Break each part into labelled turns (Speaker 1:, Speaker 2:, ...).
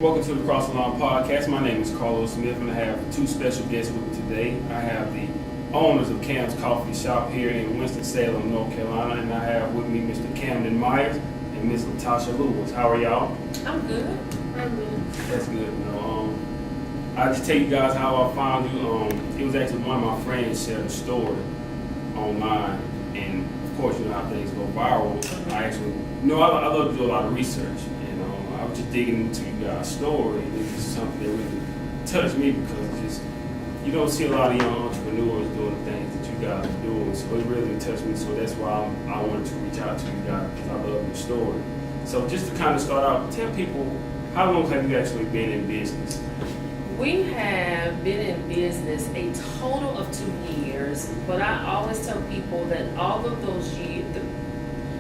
Speaker 1: Welcome to the Cross the Line podcast. My name is Carlos Smith, and I have two special guests with me today. I have the owners of Cam's Coffee Shop here in Winston-Salem, North Carolina, and I have with me Mr. Camden Myers and Ms. Latasha Lewis. How are y'all?
Speaker 2: I'm good. I'm good.
Speaker 1: That's good. I'll just tell you guys how I found you. It was actually one of my friends shared a story online, and of course, you know how things go viral. I love to do a lot of research. I was just digging into you guys' story, and it's just something that really touched me because you don't see a lot of young entrepreneurs doing the things that you guys are doing, so it really touched me. So that's why I wanted to reach out to you guys because I love your story. So just to kind of start out, tell people, how long have you actually been in business?
Speaker 2: We have been in business a total of 2 years, but I always tell people that all of those years,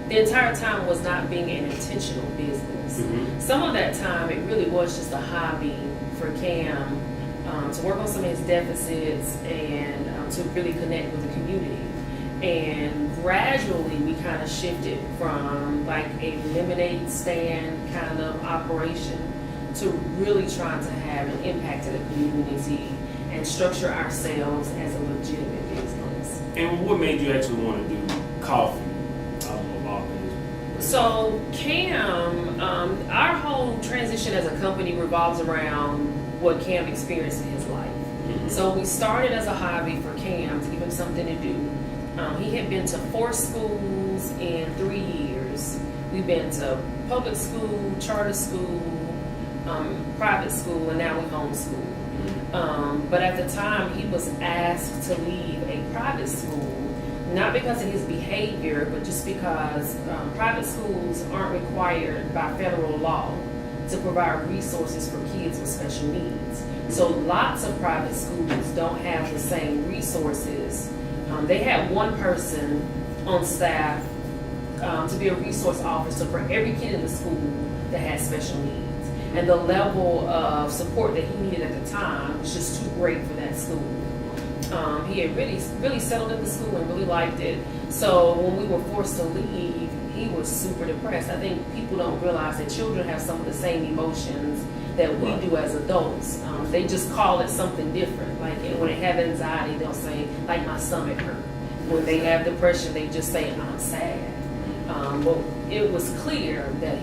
Speaker 2: the entire time was not being an intentional business. Mm-hmm. Some of that time, it really was just a hobby for Cam to work on some of his deficits and to really connect with the community. And gradually, we kind of shifted from like a lemonade stand kind of operation to really trying to have an impact in the community and structure ourselves as a legitimate business.
Speaker 1: And what made you actually want to do coffee?
Speaker 2: So Cam, our whole transition as a company revolves around what Cam experienced in his life. Mm-hmm. So we started as a hobby for Cam to give him something to do. He had been to 4 schools in 3 years. We've been to public school, charter school, private school, and now we homeschool. Mm-hmm. But at the time, he was asked to leave a private school. Not because of his behavior, but just because private schools aren't required by federal law to provide resources for kids with special needs. So lots of private schools don't have the same resources. They have one person on staff to be a resource officer for every kid in the school that has special needs. And the level of support that he needed at the time was just too great for that school. He had really settled in the school and really liked it. So when we were forced to leave, he was super depressed. I think people don't realize that children have some of the same emotions that we do as adults. They just call it something different. Like when they have anxiety, they'll say, like, my stomach hurt. When they have depression, they just say, I'm sad. But it was clear that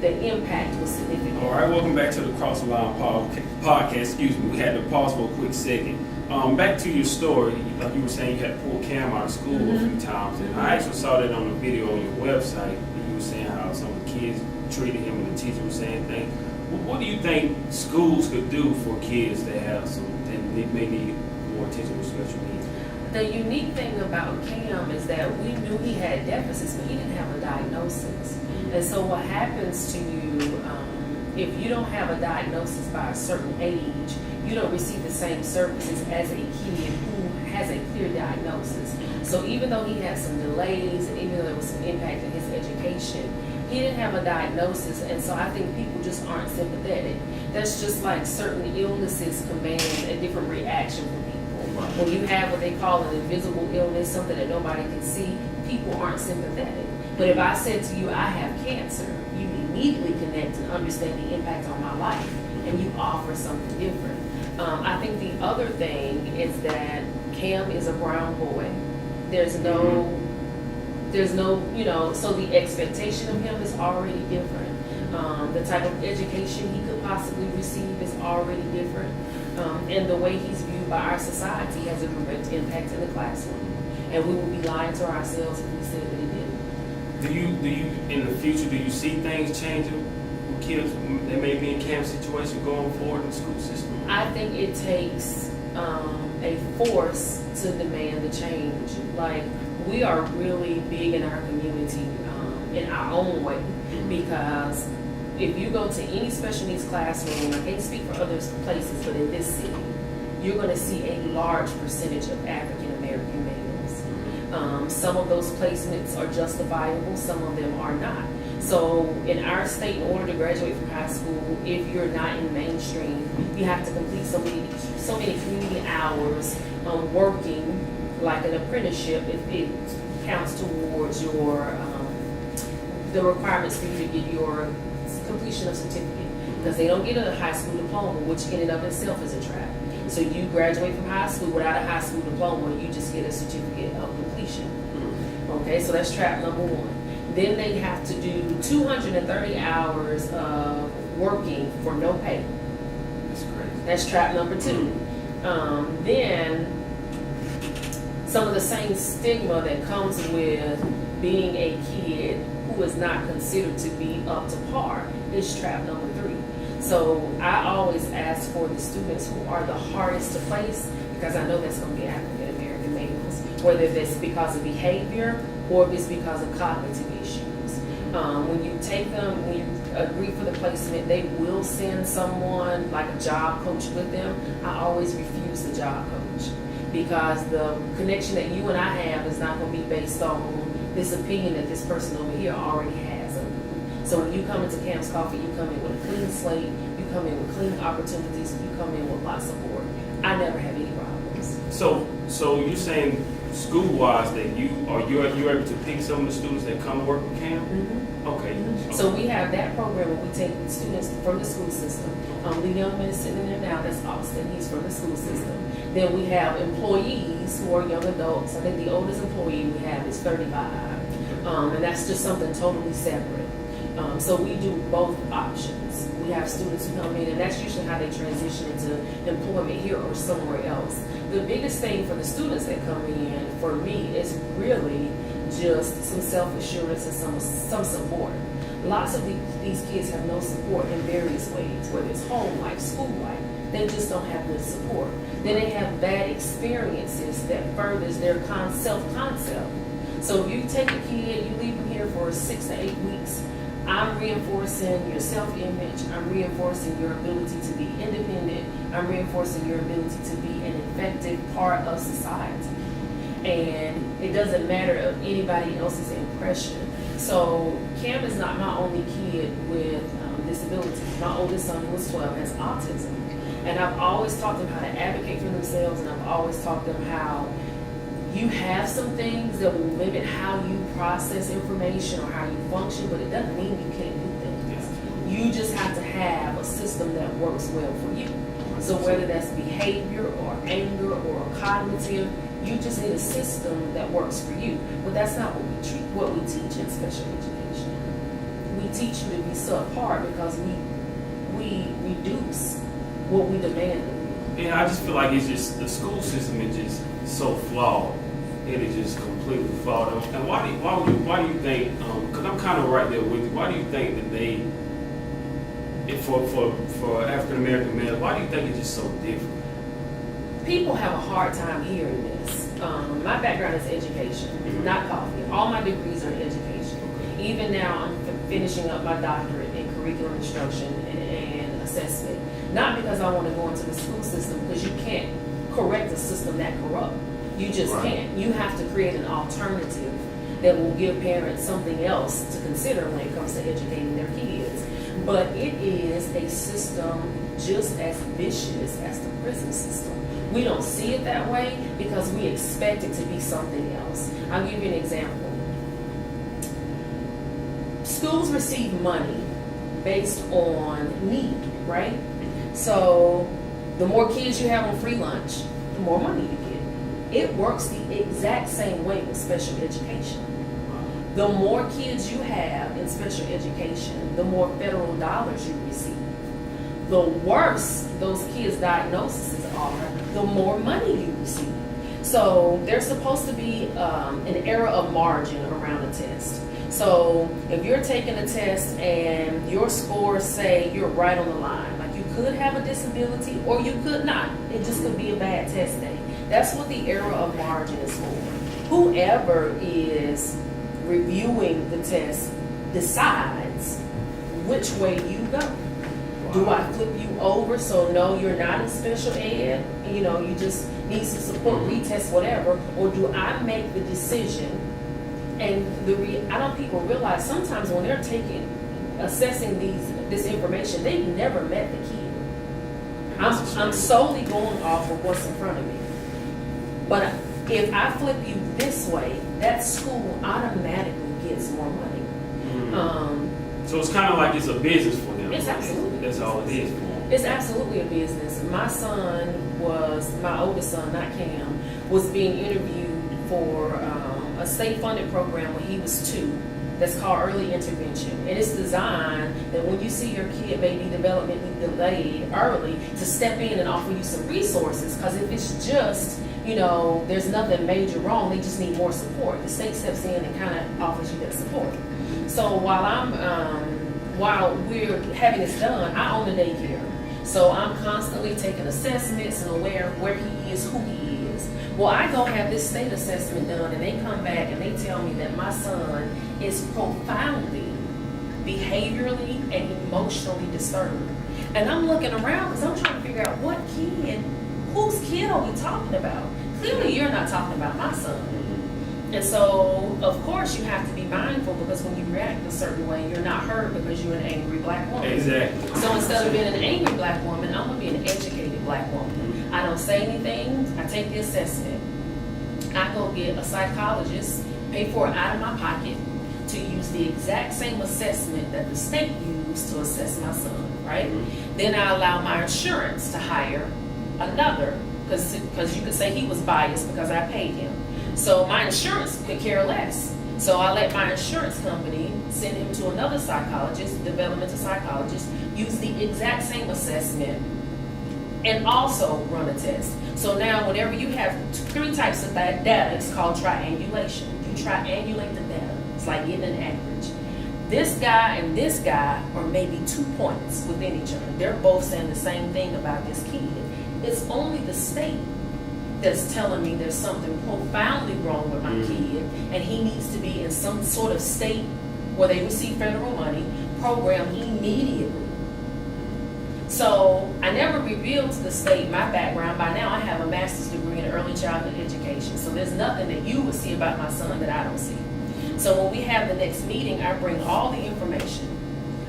Speaker 2: the impact was significant.
Speaker 1: All right, welcome back to the Cross the Line podcast. Excuse me, we had to pause for a quick second. Back to your story, like you were saying, you had pulled Cam out of school a few times, and I actually saw that on a video on your website. You were saying how some of the kids treated him, and the teacher was saying things. What do you think schools could do for kids that have they may need more attention with special needs?
Speaker 2: The unique thing about Cam is that we knew he had deficits, but he didn't have a diagnosis. Mm-hmm. And so what happens to you if you don't have a diagnosis by a certain age, you don't receive the same services as a kid who has a clear diagnosis. So even though he had some delays, and even though there was some impact in his education, he didn't have a diagnosis, and so I think people just aren't sympathetic. That's just like certain illnesses command a different reaction from people. When you have what they call an invisible illness, something that nobody can see, people aren't sympathetic. But if I said to you, I have cancer, you immediately connect and understand the impact on my life, and you offer something different. I think the other thing is that Cam is a brown boy. There's no, so the expectation of him is already different. The type of education he could possibly receive is already different. And the way he's viewed by our society has a direct impact in the classroom. And we would be lying to ourselves if we said that he didn't.
Speaker 1: Do you, in the future, do you see things changing with kids that may be in Cam's situation going forward in the school system?
Speaker 2: I think it takes a force to demand a change. Like, we are really big in our community in our own way, because if you go to any special needs classroom, I can't speak for other places, but in this city, you're going to see a large percentage of African American males. Some of those placements are justifiable, some of them are not. So in our state, in order to graduate from high school, if you're not in mainstream, you have to complete so many community hours working like an apprenticeship if it counts towards your the requirements for you to get your completion of certificate. because they don't get a high school diploma, which in and of itself is a trap. So you graduate from high school without a high school diploma, you just get a certificate of completion. Okay, so that's trap number one. Then they have to do 230 hours of working for no pay.
Speaker 1: That's crazy.
Speaker 2: That's trap number two. Then some of the same stigma that comes with being a kid who is not considered to be up to par is trap number three. So I always ask for the students who are the hardest to place, because I know that's going to be African American males, whether it's because of behavior or if it's because of cognitive issues. When you take them, when you agree for the placement, they will send someone like a job coach with them. I always refuse the job coach, because the connection that you and I have is not going to be based on this opinion that this person over here already has of you. So when you come into Cam's Coffee, you come in with a clean slate, you come in with clean opportunities, you come in with lots of support. I never have any problems.
Speaker 1: So you're saying school-wise that you're able to pick some of the students that come work with Cam? Okay.
Speaker 2: So we have that program where we take students from the school system. The young man is sitting there now, that's Austin, he's from the school system. Then we have employees who are young adults. I think the oldest employee we have is 35. And that's just something totally separate. So we do both options. We have students who come in, and that's usually how they transition into employment here or somewhere else. The biggest thing for the students that come in, for me, is really just some self-assurance and some support. Lots of these kids have no support in various ways, whether it's home life, school life. They just don't have good support. Then they have bad experiences that furthers their self-concept. So if you take a kid, you leave them here for 6 to 8 weeks, I'm reinforcing your self-image. I'm reinforcing your ability to be independent. I'm reinforcing your ability to be an effective part of society. And it doesn't matter of anybody else's impression. So Cam is not my only kid with disabilities. My oldest son, who was 12, has autism. And I've always taught them how to advocate for themselves, and I've always taught them how you have some things that will limit how you process information or how you function, but it doesn't mean you can't do things. You just have to have a system that works well for you. So whether that's behavior or anger or cognitive, you just need a system that works for you. But that's not what we teach in special education. We teach you to be subpar because we reduce what we demand of you.
Speaker 1: Yeah, I just feel like it's just the school system is just so flawed. It is just completely flawed. And why do you think? Because I'm kind of right there with you. Why do you think that for African American males, why do you think it's just so different?
Speaker 2: People have a hard time hearing this. My background is education, not coffee. All my degrees are in education. Even now, I'm finishing up my doctorate in curriculum instruction and assessment. Not because I want to go into the school system, because you can't correct a system that corrupt. You just can't. You have to create an alternative that will give parents something else to consider when it comes to educating their kids. But it is a system just as vicious as the prison system. We don't see it that way because we expect it to be something else. I'll give you an example. Schools receive money based on need, right? So the more kids you have on free lunch, the more money you get. It works the exact same way with special education. The more kids you have in special education, the more federal dollars you receive. The worse those kids' diagnoses are, the more money you receive. So there's supposed to be an error of margin around a test. So if you're taking a test and your scores say you're right on the line, like you could have a disability or you could not. It just could be a bad test day. That's what the error of margin is for. Whoever is reviewing the test decides which way you go. Do I flip you over so no, you're not in special ed, you know, you just need some support, retest, whatever, or do I make the decision? And I don't people realize sometimes when they're assessing this information, they've never met the kid. I'm solely going off of what's in front of me. But if I flip you this way, that school automatically gets more money.
Speaker 1: So it's kind of like it's a business for them.
Speaker 2: It's absolutely.
Speaker 1: That's all it is for them.
Speaker 2: It's absolutely a business. My oldest son, not Cam, was being interviewed for a state-funded program when he was 2. That's called early intervention, and it's designed that when you see your kid may be developmentally delayed early, to step in and offer you some resources. Because if it's just, there's nothing major wrong, they just need more support. The state steps in and kind of offers you that support. So while we're having this done, I own a daycare. So I'm constantly taking assessments and aware of where he is, who he is. Well, I go have this state assessment done, and they come back and they tell me that my son is profoundly behaviorally and emotionally disturbed. And I'm looking around because I'm trying to figure out whose kid are we talking about? Clearly you're not talking about my son. And so, of course, you have to be mindful, because when you react a certain way, you're not heard because you're an angry black woman.
Speaker 1: Exactly.
Speaker 2: So instead of being an angry black woman, I'm going to be an educated black woman. I don't say anything. I take the assessment. I go get a psychologist, pay for it out of my pocket, to use the exact same assessment that the state used to assess my son, right? Then I allow my insurance to hire another, because you could say he was biased because I paid him. So my insurance could care less. So I let my insurance company send him to another psychologist, developmental psychologist, use the exact same assessment, and also run a test. So now whenever you have 3 types of data, it's called triangulation. You triangulate the data. It's like getting an average. This guy and this guy are maybe 2 points within each other. They're both saying the same thing about this kid. It's only the state that's telling me there's something profoundly wrong with my kid, and he needs to be in some sort of state where they receive federal money program immediately. So I never revealed to the state my background. By now I have a master's degree in early childhood education. So there's nothing that you would see about my son that I don't see. So when we have the next meeting, I bring all the information.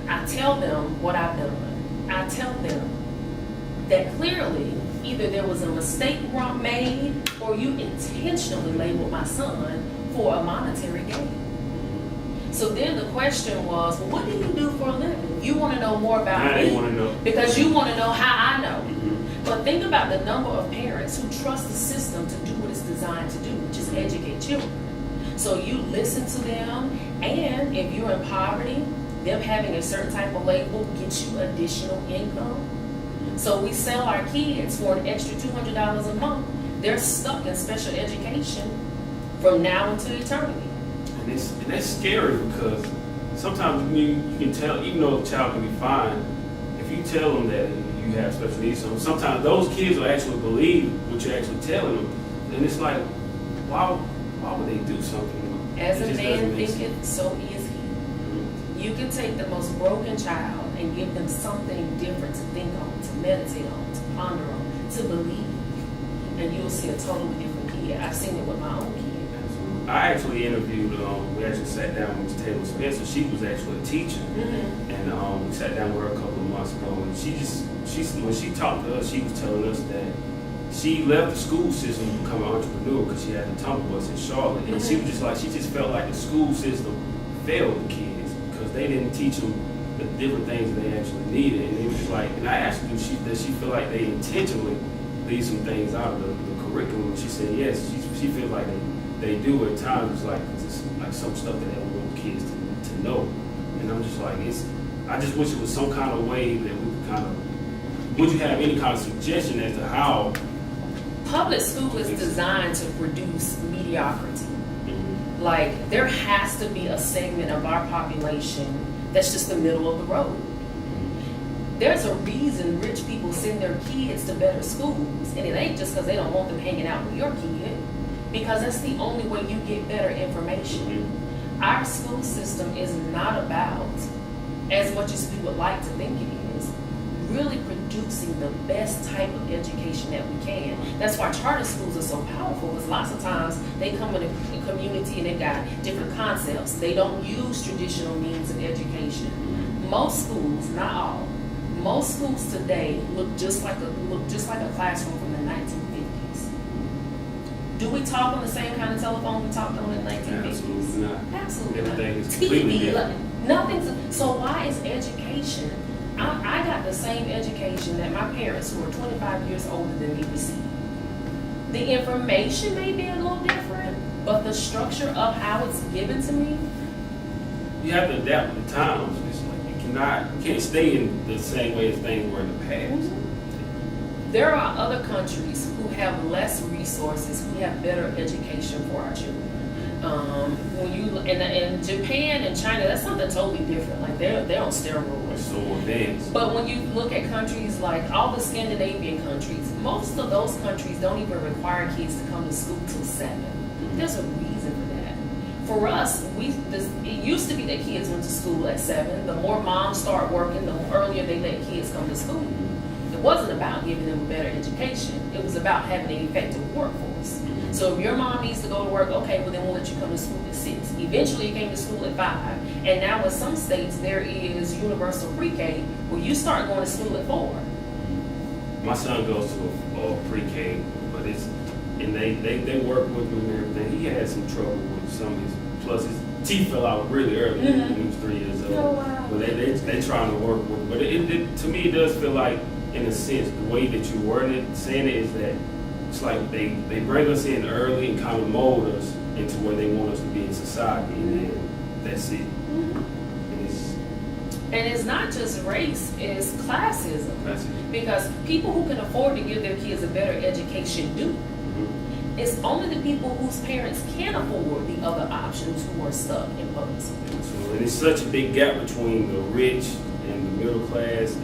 Speaker 2: I tell them what I've done. I tell them that clearly either there was a mistake made, or you intentionally labeled my son for a monetary gain. So then the question was, well, what do you do for a living? You want to know more about me
Speaker 1: want to know.
Speaker 2: because you want to know how I know. But think about the number of parents who trust the system to do what it's designed to do, which is educate children. So you listen to them, and if you're in poverty, them having a certain type of label gets you additional income. So we sell our kids for an extra $200 a month. They're stuck in special education from now until eternity.
Speaker 1: And that's scary, because sometimes you can tell, even though a child can be fine, if you tell them that you have special needs, sometimes those kids will actually believe what you're actually telling them. And it's like, why would they do something?
Speaker 2: As a man thinketh, so is he. You can take the most broken child and give them something different to think on, to meditate on, to ponder on, to believe, and you'll see a totally different kid. I've seen it with my own kid.
Speaker 1: I actually interviewed, we actually sat down with Taylor Spencer. She was actually a teacher. And we sat down with her a couple of months ago, and when she talked to us, she was telling us that she left the school system to become an entrepreneur because she had the tumble bus in Charlotte. And she was just like, she just felt like the school system failed the kids because they didn't teach them the different things that they actually needed. And it was just like, and I asked her, does she feel like they intentionally leave some things out of the curriculum? She said yes. She feels like they do at times. It's like some stuff that they don't want kids to know. And I'm just like, I just wish it was some kind of way that we could kind of, would you have any kind of suggestion as to how?
Speaker 2: Public school is designed to produce mediocrity. Like, there has to be a segment of our population that's just the middle of the road. There's a reason rich people send their kids to better schools, and it ain't just because they don't want them hanging out with your kid, because that's the only way you get better information. Our school system is not about, as much as we would like to think it is, really producing the best type of education that we can. That's why charter schools are so powerful, because lots of times they come in a community and they've got different concepts. They don't use traditional means of education. Most schools, not all, most schools today look just like a classroom from the 1950s. Do we talk on the same kind of telephone we talked on in the 1950s?
Speaker 1: Absolutely not.
Speaker 2: Absolutely
Speaker 1: Everything
Speaker 2: not.
Speaker 1: is completely different.
Speaker 2: Nothing's, so why is education? I got the same education that my parents, who are 25 years older than me, received. The information may be a little different, but the structure of how it's given to me.
Speaker 1: You have to adapt with the times. It's like you can't stay in the same way as things were in the past.
Speaker 2: There are other countries who have less resources, who have better education for our children. When you in Japan and China, that's something totally different. Like they're on steroids.
Speaker 1: It's so advanced.
Speaker 2: But when you look at countries like all the Scandinavian countries, most of those countries don't even require kids to come to school till 7. There's a reason for that. For us, it used to be that kids went to school at 7. The more moms start working, the earlier they let kids come to school. It wasn't about giving them a better education. It was about having an effective workforce. So if your mom needs to go to work, okay, well then we'll let you come to school at 6. Eventually you came to school at 5. And now in some states there is universal pre-K where you start going to school at 4.
Speaker 1: My son goes to a pre-K, but they work with him and everything. He had some trouble with some of his, plus his teeth fell out really early when he was 3 years old.
Speaker 2: Oh, wow.
Speaker 1: But they trying to work with him. But it to me it does feel like, in a sense, the way that you word it, saying it is that it's like they bring us in early and kind of mold us into where they want us to be in society, and then that's it.
Speaker 2: And it's not just race, it's classism. Because people who can afford to give their kids a better education do. It's only the people whose parents can't afford the other options who are stuck in public school.
Speaker 1: And it's such a big gap between the rich and the middle class.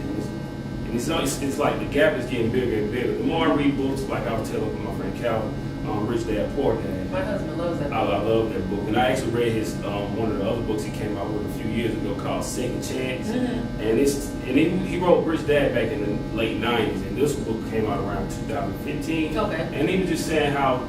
Speaker 1: It's like the gap is getting bigger and bigger. The more I read books, like I was telling my friend Calvin, Rich Dad Poor Dad.
Speaker 2: My husband loves that book.
Speaker 1: I love that book. And I actually read his one of the other books he came out with a few years ago called Second Chance. And he wrote Rich Dad back in the late 90s. And this book came out around 2015.
Speaker 2: Okay.
Speaker 1: And he was just saying how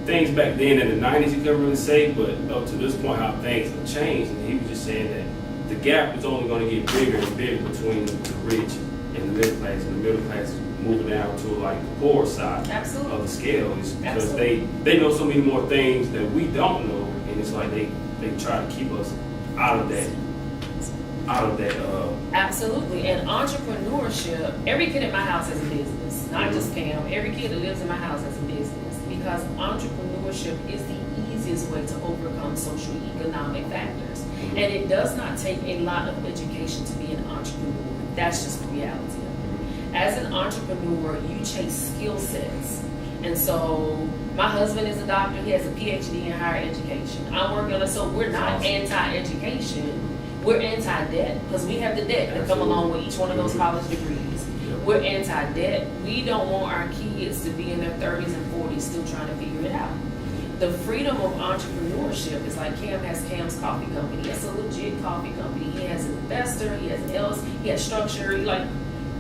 Speaker 1: things back then in the 90s you couldn't really say, but up to this point how things have changed. And he was just saying that the gap is only going to get bigger and bigger between the rich and the middle class, and the middle class is moving down to like the poor side of the scale. It's because they know so many more things that we don't know, and it's like they try to keep us out of that.
Speaker 2: Absolutely. And entrepreneurship, every kid in my house has a business, not just Cam. Every kid that lives in my house has a business, because entrepreneurship is the easiest way to overcome social economic factors. And it does not take a lot of education to be an entrepreneur. That's just the reality of it. As an entrepreneur, you chase skill sets. And so my husband is a doctor. He has a PhD in higher education. I'm working on it. So we're not anti-education. We're anti-debt, because we have the debt that come along with each one of those college degrees. We're anti-debt. We don't want our kids to be in their 30s and 40s still trying to figure it out. The freedom of entrepreneurship is like Cam has Cam's Coffee Company. It's a legit coffee company. He has an investor, he has he has structure.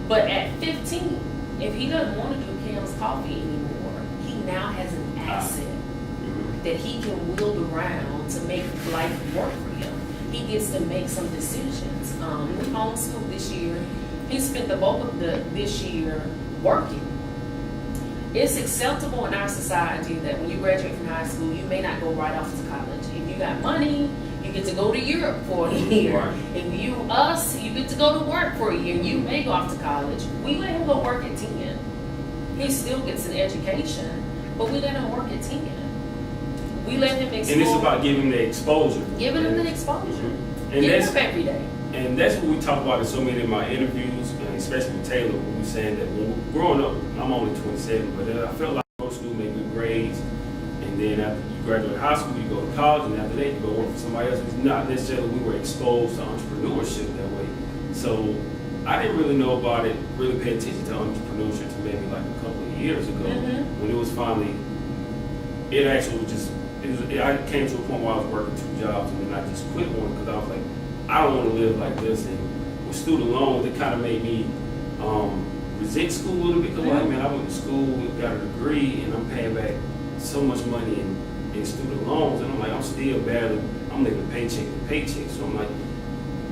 Speaker 2: But at 15, if he doesn't want to do Cam's Coffee anymore, he now has an asset that he can wield around to make life work for him. He gets to make some decisions. We homeschooled this year. He spent the bulk of this year working. It's acceptable in our society that when you graduate from high school, you may not go right off to college. If you got money, you get to go to Europe for a year.
Speaker 1: Right.
Speaker 2: If you get to go to work for a year, and you may go off to college. We let him go work at 10. He still gets an education, but we let him work at 10. We let him explore.
Speaker 1: And it's about giving the exposure.
Speaker 2: Giving him the exposure.
Speaker 1: And
Speaker 2: Get
Speaker 1: that's
Speaker 2: up every day.
Speaker 1: And that's what we talk about in so many of my interviews, and especially with Taylor, when we saying that when we're growing up, I'm only 27, but I felt like go to school, make good grades, and then after you graduate high school, you go to college, and after that, you go work for somebody else. It's not necessarily we were exposed to entrepreneurship that way. So I didn't really know about it, really pay attention to entrepreneurship until maybe like a couple of years ago, when it was finally, it actually was just, I came to a point where I was working 2 jobs, and then I just quit one because I was like, I don't want to live like this. And with student loans, it kind of made me resent school a little bit, because like, man, I went to school, got a degree, and I'm paying back so much money in student loans, and I'm like, I'm still battling, I'm living paycheck to paycheck. So I'm like,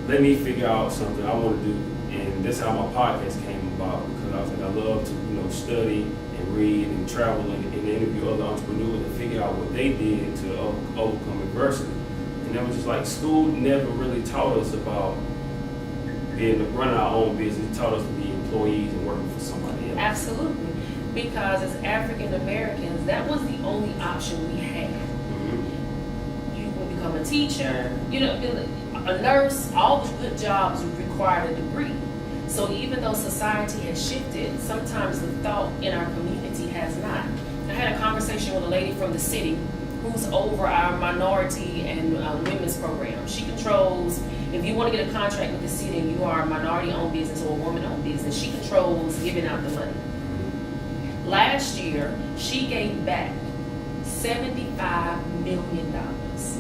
Speaker 1: let me figure out something I want to do. And that's how my podcast came about, because I was like, I love to study and read and travel and interview other entrepreneurs and figure out what they did to overcome adversity. And And it was just like school never really taught us about running our own business. It taught us to be employees and working for somebody else.
Speaker 2: Absolutely. Because as African Americans, that was the only option we had. You would become a teacher, a nurse, all the good jobs required a degree. So even though society has shifted, sometimes the thought in our community has not. I had a conversation with a lady from the city who's over our minority and women's program. She controls, if you want to get a contract with the city and you are a minority-owned business or a woman-owned business, she controls giving out the money. Last year, she gave back $75 million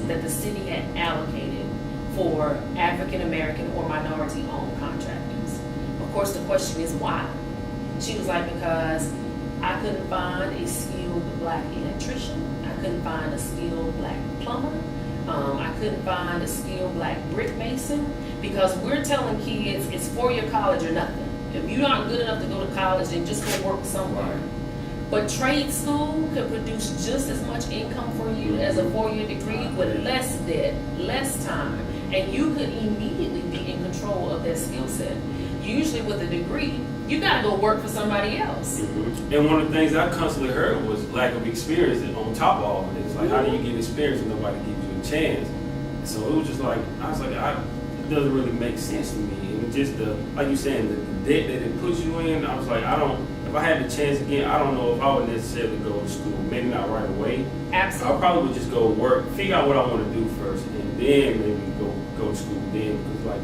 Speaker 2: that the city had allocated for African American or minority-owned contractors. Of course, the question is why? She was like, because I couldn't find a skilled black electrician. I couldn't find a skilled black plumber. I couldn't find a skilled black brick mason, because we're telling kids it's 4-year college or nothing. If you aren't good enough to go to college, then just go work somewhere. But trade school could produce just as much income for you as a 4-year degree with less debt, less time, and you could immediately be in control of that skill set. Usually with a degree, you gotta go work for somebody else.
Speaker 1: And one of the things I constantly heard was lack of experience on top of all of it. It's like, how do you get experience when nobody gives you a chance? So it was just like, I was like, it doesn't really make sense to me. And just like you saying, the debt that it puts you in, I was like, if I had the chance again, I don't know if I would necessarily go to school. Maybe not right away.
Speaker 2: Absolutely.
Speaker 1: I probably would just go work, figure out what I want to do first, and then maybe go to school then. Because like,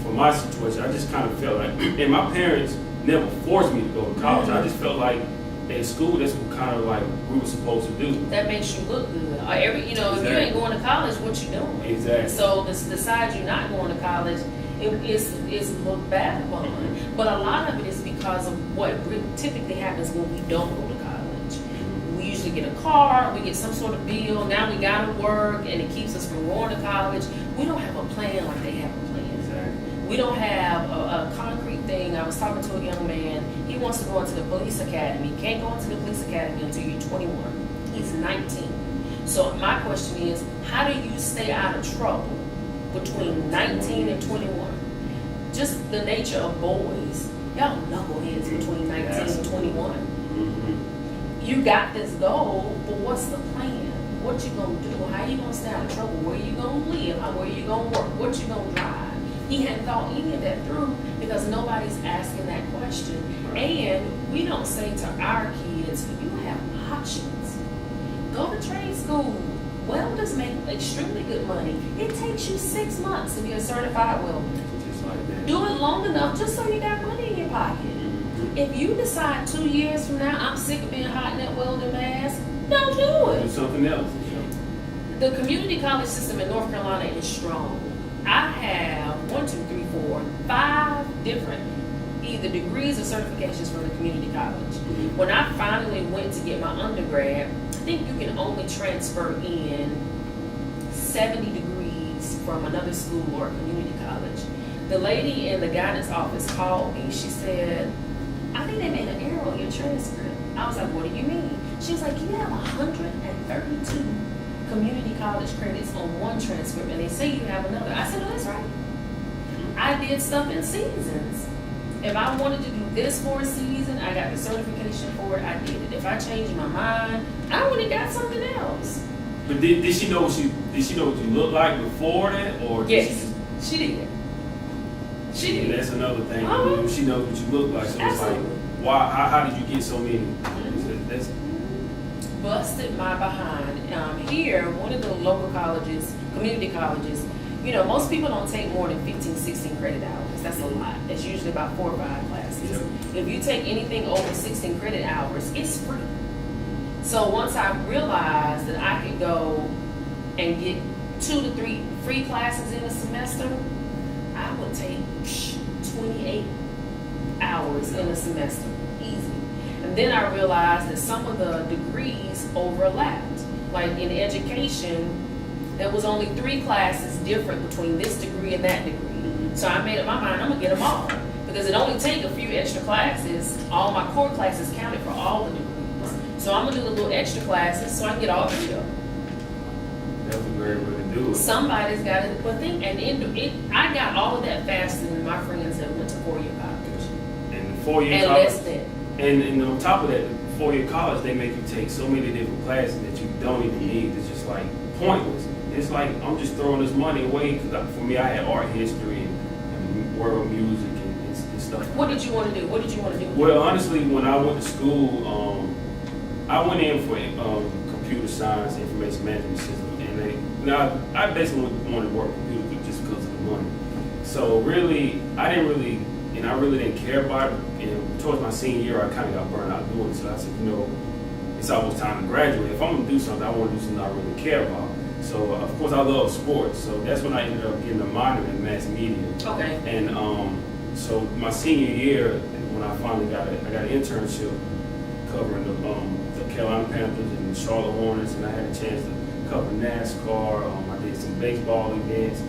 Speaker 1: for my situation, I just kind of felt like, and my parents never forced me to go to college. I just felt like at school, that's what kind of like we were supposed to do.
Speaker 2: That makes you look good. If you ain't going to college, what you doing?
Speaker 1: Exactly.
Speaker 2: So the side you're not going to college, it's looked bad upon. But a lot of it is because of what typically happens when we don't go to college. We usually get a car, we get some sort of bill, now we gotta work, and it keeps us from going to college. We don't have a plan like they have a plan.
Speaker 1: Exactly.
Speaker 2: We don't have a concrete thing. I was talking to a young man, he wants to go into the police academy. Can't go into the police academy until you're 21. He's 19. So my question is, how do you stay out of trouble between 19 and 21? Just the nature of boys, y'all knuckleheads between 19 and 21. You got this goal, but what's the plan? What you gonna do? How you gonna stay out of trouble? Where you gonna live? Where you gonna work? What you gonna drive? He hadn't thought any of that through because nobody's asking that question. And we don't say to our kids, you have options. Go to trade school. Welders make extremely good money. It takes you 6 months to be a certified welder.
Speaker 1: Just like that.
Speaker 2: Do it long enough just so you got money in your pocket. If you decide 2 years from now, I'm sick of being hot in that welding mask, don't do it.
Speaker 1: Do something else.
Speaker 2: The community college system in North Carolina is strong. I have 5 different either degrees or certifications from the community college. When I finally went to get my undergrad, I think you can only transfer in 70 degrees from another school or a community college. The lady in the guidance office called me. She said, I think they made an error on your transcript. I was like, what do you mean? She was like, you have 132 community college credits on one transcript, and they say you have another. I said, no, that's right. I did stuff in seasons. If I wanted to do this for a season, I got the certification for it, I did it. If I changed my mind, I went and got something else.
Speaker 1: But did she know what you looked like before that, or
Speaker 2: yes, she did. She did.
Speaker 1: That's another thing.
Speaker 2: Uh-huh.
Speaker 1: She knows what you look like. So
Speaker 2: absolutely.
Speaker 1: It's like, why? How did you get so many? That's
Speaker 2: busted my behind. Here, one of the local colleges, community colleges, most people don't take more than 15, 16 credit hours. That's a lot. It's usually about 4 or 5 classes.
Speaker 1: Yep.
Speaker 2: If you take anything over 16 credit hours, it's free. So once I realized that I could go and get 2 to 3 free classes in a semester, I would take 28 hours in a semester, easy. And then I realized that some of the degrees overlapped. Like in education, there was only 3 classes different between this degree and that degree. So I made up my mind, I'm gonna get them all. Because it only take a few extra classes. All my core classes counted for all the degrees. So I'm gonna do the little extra classes so I can get all 3 of them.
Speaker 1: a great way to do do it.
Speaker 2: Somebody's got it. But I got all of that faster than my friends that went to 4-year college.
Speaker 1: And 4-year
Speaker 2: And
Speaker 1: college.
Speaker 2: less than.
Speaker 1: And on top of that, 4-year college, they make you take so many different classes that you don't even need. It's just like pointless. It's like I'm just throwing this money away because for me, I had art history and world music and stuff.
Speaker 2: What did you want to do? What did you want to do?
Speaker 1: Well, honestly, when I went to school, I went in for computer science, information management system, and I basically wanted to work with computer just because of the money. So really, I really didn't care about it. And towards my senior year, I kind of got burned out doing it. So I said, it's almost time to graduate. If I'm gonna do something, I want to do something I really care about. So of course, I love sports. So that's when I ended up getting a minor in mass media.
Speaker 2: Okay.
Speaker 1: And so my senior year, when I finally got an internship covering the Carolina Panthers and the Charlotte Hornets, and I had a chance to cover NASCAR. I did some baseball events.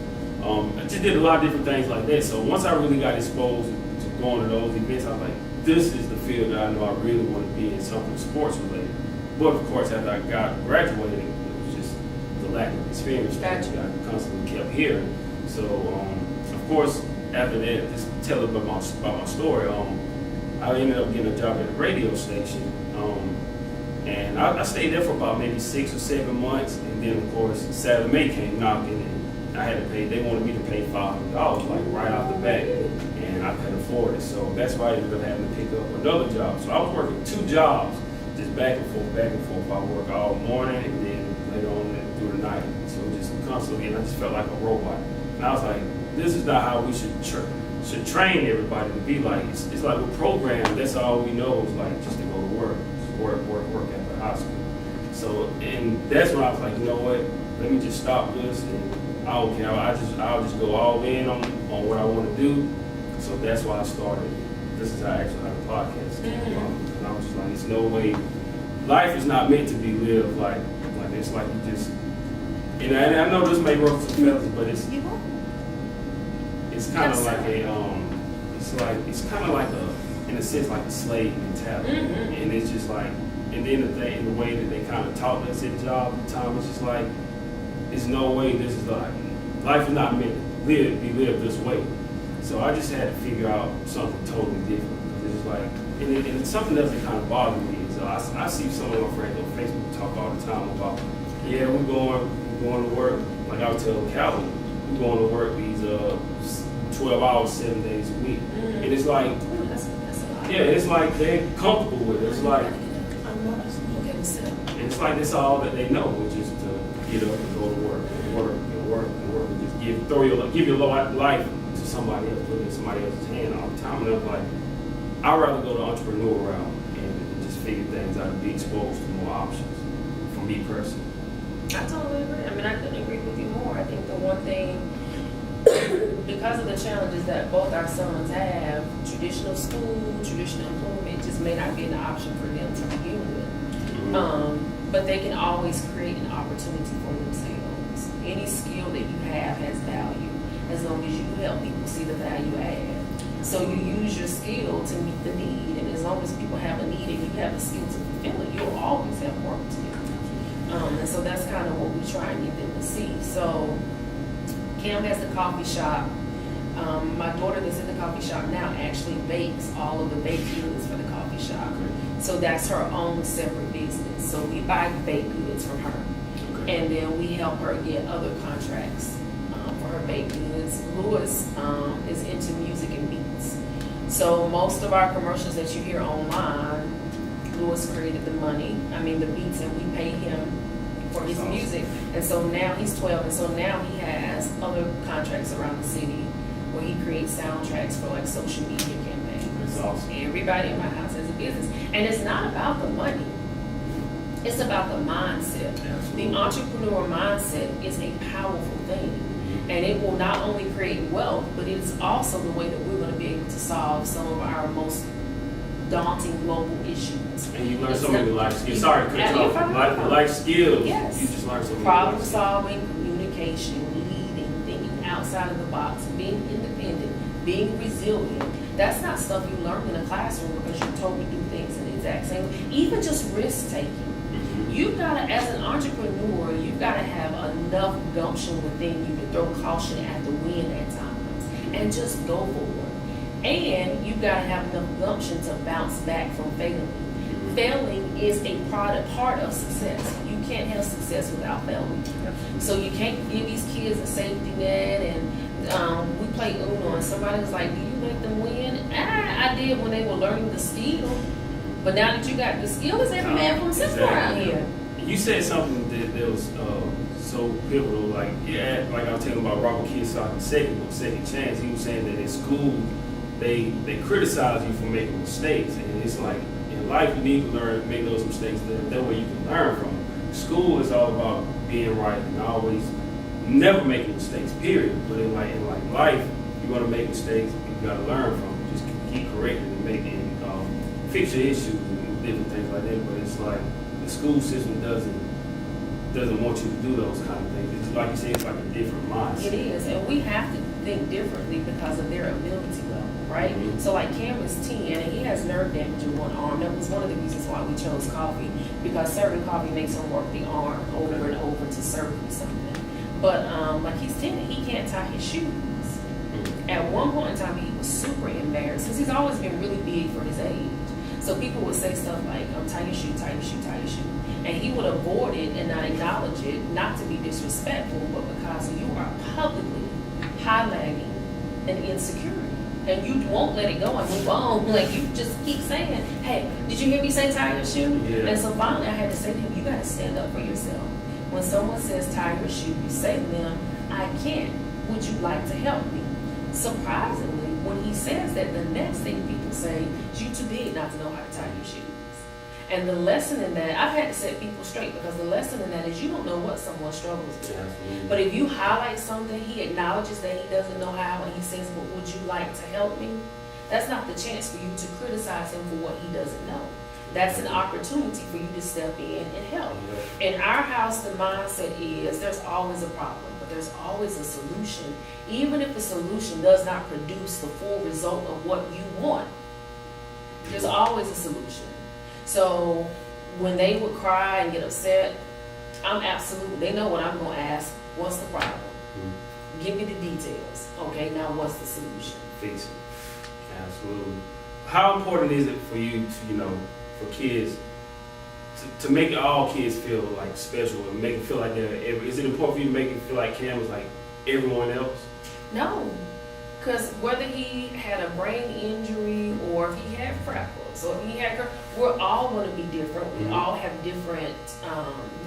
Speaker 1: I just did a lot of different things like that. So once I really got exposed to going to those events, I was like, this is the field that I know I really want to be in, something sports related. But of course, after I graduated, it was just the lack of experience that I constantly kept hearing. So of course, after that, just tell about my story. I ended up getting a job at a radio station. And I stayed there for about maybe 6 or 7 months. And then, of course, Saturday May came knocking, and I had to pay, they wanted me to pay $500, like right off the bat. And I couldn't afford it. So that's why I ended up having to pick up another job. So I was working 2 jobs, just back and forth, back and forth. I work all morning and then later on through the night. So just constantly, and I just felt like a robot. And I was like, this is not how we should train everybody to be like. It's like we're programmed. That's all we know is like just to go to work after high school. So, and that's when I was like, you know what? Let me just stop this, and I don't care. I'll just go all in on what I want to do. So that's why I started. This is how the podcast came about. And I was just like, it's no way. Life is not meant to be lived like it's like you just. And I know this may work for fellas, but it's kind of like it's kind of like in a sense like a slave mentality, and it's just like, and then the way that they kind of taught us at the job at the time, it's just like, there's no way this is like, life is not meant to be lived this way. So I just had to figure out something totally different. Because it's like, and it's something else that kind of bothered me. So I see some of my friends on Facebook talk all the time about, yeah, we're going to work. Like I would tell Calvin, we're going to work these 12 hours, 7 days a week. And it's like, it's like they're comfortable with it. It's like, and it's like that's all that they know, which is to get up and go to work and just give your life to somebody else, put it in somebody else's hand all the time. And I'm like, I'd rather go the entrepreneur route and just figure things out and be exposed to more options. For me personally.
Speaker 2: I totally agree. I mean, I couldn't agree with you more. I think the one thing, because of the challenges that both our sons have, traditional school, traditional employment just may not be an option for them to begin with. But they can always create an opportunity for themselves. Any skill that you have has value as long as you help people see the value add. So you use your skill to meet the need, and as long as people have a need and you have a skill to fulfill it, you'll always have work to do. And so that's kind of what we try and get them to see. So Cam has the coffee shop. My daughter that's in the coffee shop now actually bakes all of the baked goods for the coffee shop. So that's her own separate business. So we buy baked goods from her. And then we help her get other contracts for her baked goods. Lewis is into music and beats. So most of our commercials that you hear online, Lewis created the beats, and we pay him for his music. And so now he's 12, and so now he has other contracts around the city where he creates soundtracks for like social media campaigns.
Speaker 1: That's awesome.
Speaker 2: Everybody in my house has a business. And it's not about the money. It's about the mindset. Absolutely. The entrepreneur mindset is a powerful thing. And it will not only create wealth, but it's also the way that we're going to be able to solve some of our most daunting global issues.
Speaker 1: And you learn so many life skills. Sorry to cut you off. Life skills.
Speaker 2: Yes.
Speaker 1: You just learn so many
Speaker 2: problem solving, communication, leading, thinking outside of the box, being independent, being resilient. That's not stuff you learn in a classroom because you're told to do things in the exact same way. Even just risk taking. You've got to, as an entrepreneur, you've got to have a enough gumption within you to throw caution at the wind at times and just go forward. And you got to have enough gumption to bounce back from failing. Failing is a part of success. You can't have success without failing. So you can't give these kids a safety net. And we play Uno, and somebody was like, "Do you let them win?" I did when they were learning the skill. But now that you got the skill, it's every man for himself around here.
Speaker 1: You said something that was so pivotal, like I was telling about Robert Kiyosaki's second chance. He was saying that in school they criticize you for making mistakes, and it's like in life you need to learn, make those mistakes. That way you can learn from them. School is all about being right and always never making mistakes. Period. But in life, you're gonna make mistakes. You gotta learn from them. Just keep correcting and making fix your issues and different things like that. But it's like the school system doesn't want you to do those kind of things. It's like you say, it's like a different mindset.
Speaker 2: It is, and we have to think differently because of their ability level, right?
Speaker 1: Mm-hmm.
Speaker 2: So like Cam is 10 and he has nerve damage in one arm. That was one of the reasons why we chose coffee, because serving coffee makes him work the arm over and over to serve you something. But like he's 10, he can't tie his shoes. Mm-hmm. At one point in time, he was super embarrassed because he's always been really big for his age. So people would say stuff like, tie your shoe, tie your shoe, tie your shoe. And he would avoid it and not acknowledge it, not to be disrespectful, but because you are publicly highlighting an insecurity. And you won't let it go and move on. Like, you just keep saying, "Hey, did you hear me say tie your shoe?"
Speaker 1: Yeah.
Speaker 2: And so finally I had to say to him, you got to stand up for yourself. When someone says tie your shoe, you say to them, "I can't. Would you like to help me?" Surprisingly, when he says that, the next thing people say is, "You too big not to know how to tie your shoes." And the lesson in that, I've had to set people straight, because the lesson in that is you don't know what someone struggles with.
Speaker 1: Absolutely.
Speaker 2: But if you highlight something, he acknowledges that he doesn't know how, and he says, "But would you like to help me?" That's not the chance for you to criticize him for what he doesn't know. That's an opportunity for you to step in and help. In our house, the mindset is there's always a problem, but there's always a solution. Even if the solution does not produce the full result of what you want, there's always a solution. So when they would cry and get upset, they know what I'm going to ask. What's the problem? Mm-hmm. Give me the details. Okay, now what's the solution?
Speaker 1: Fix it. Absolutely. How important is it for you to, for kids, to make all kids feel like special and make them feel like is it important for you to make them feel like Cam was like everyone else?
Speaker 2: No. Because whether he had a brain injury or if he had freckles or if he had, we're all going to be different. We all have different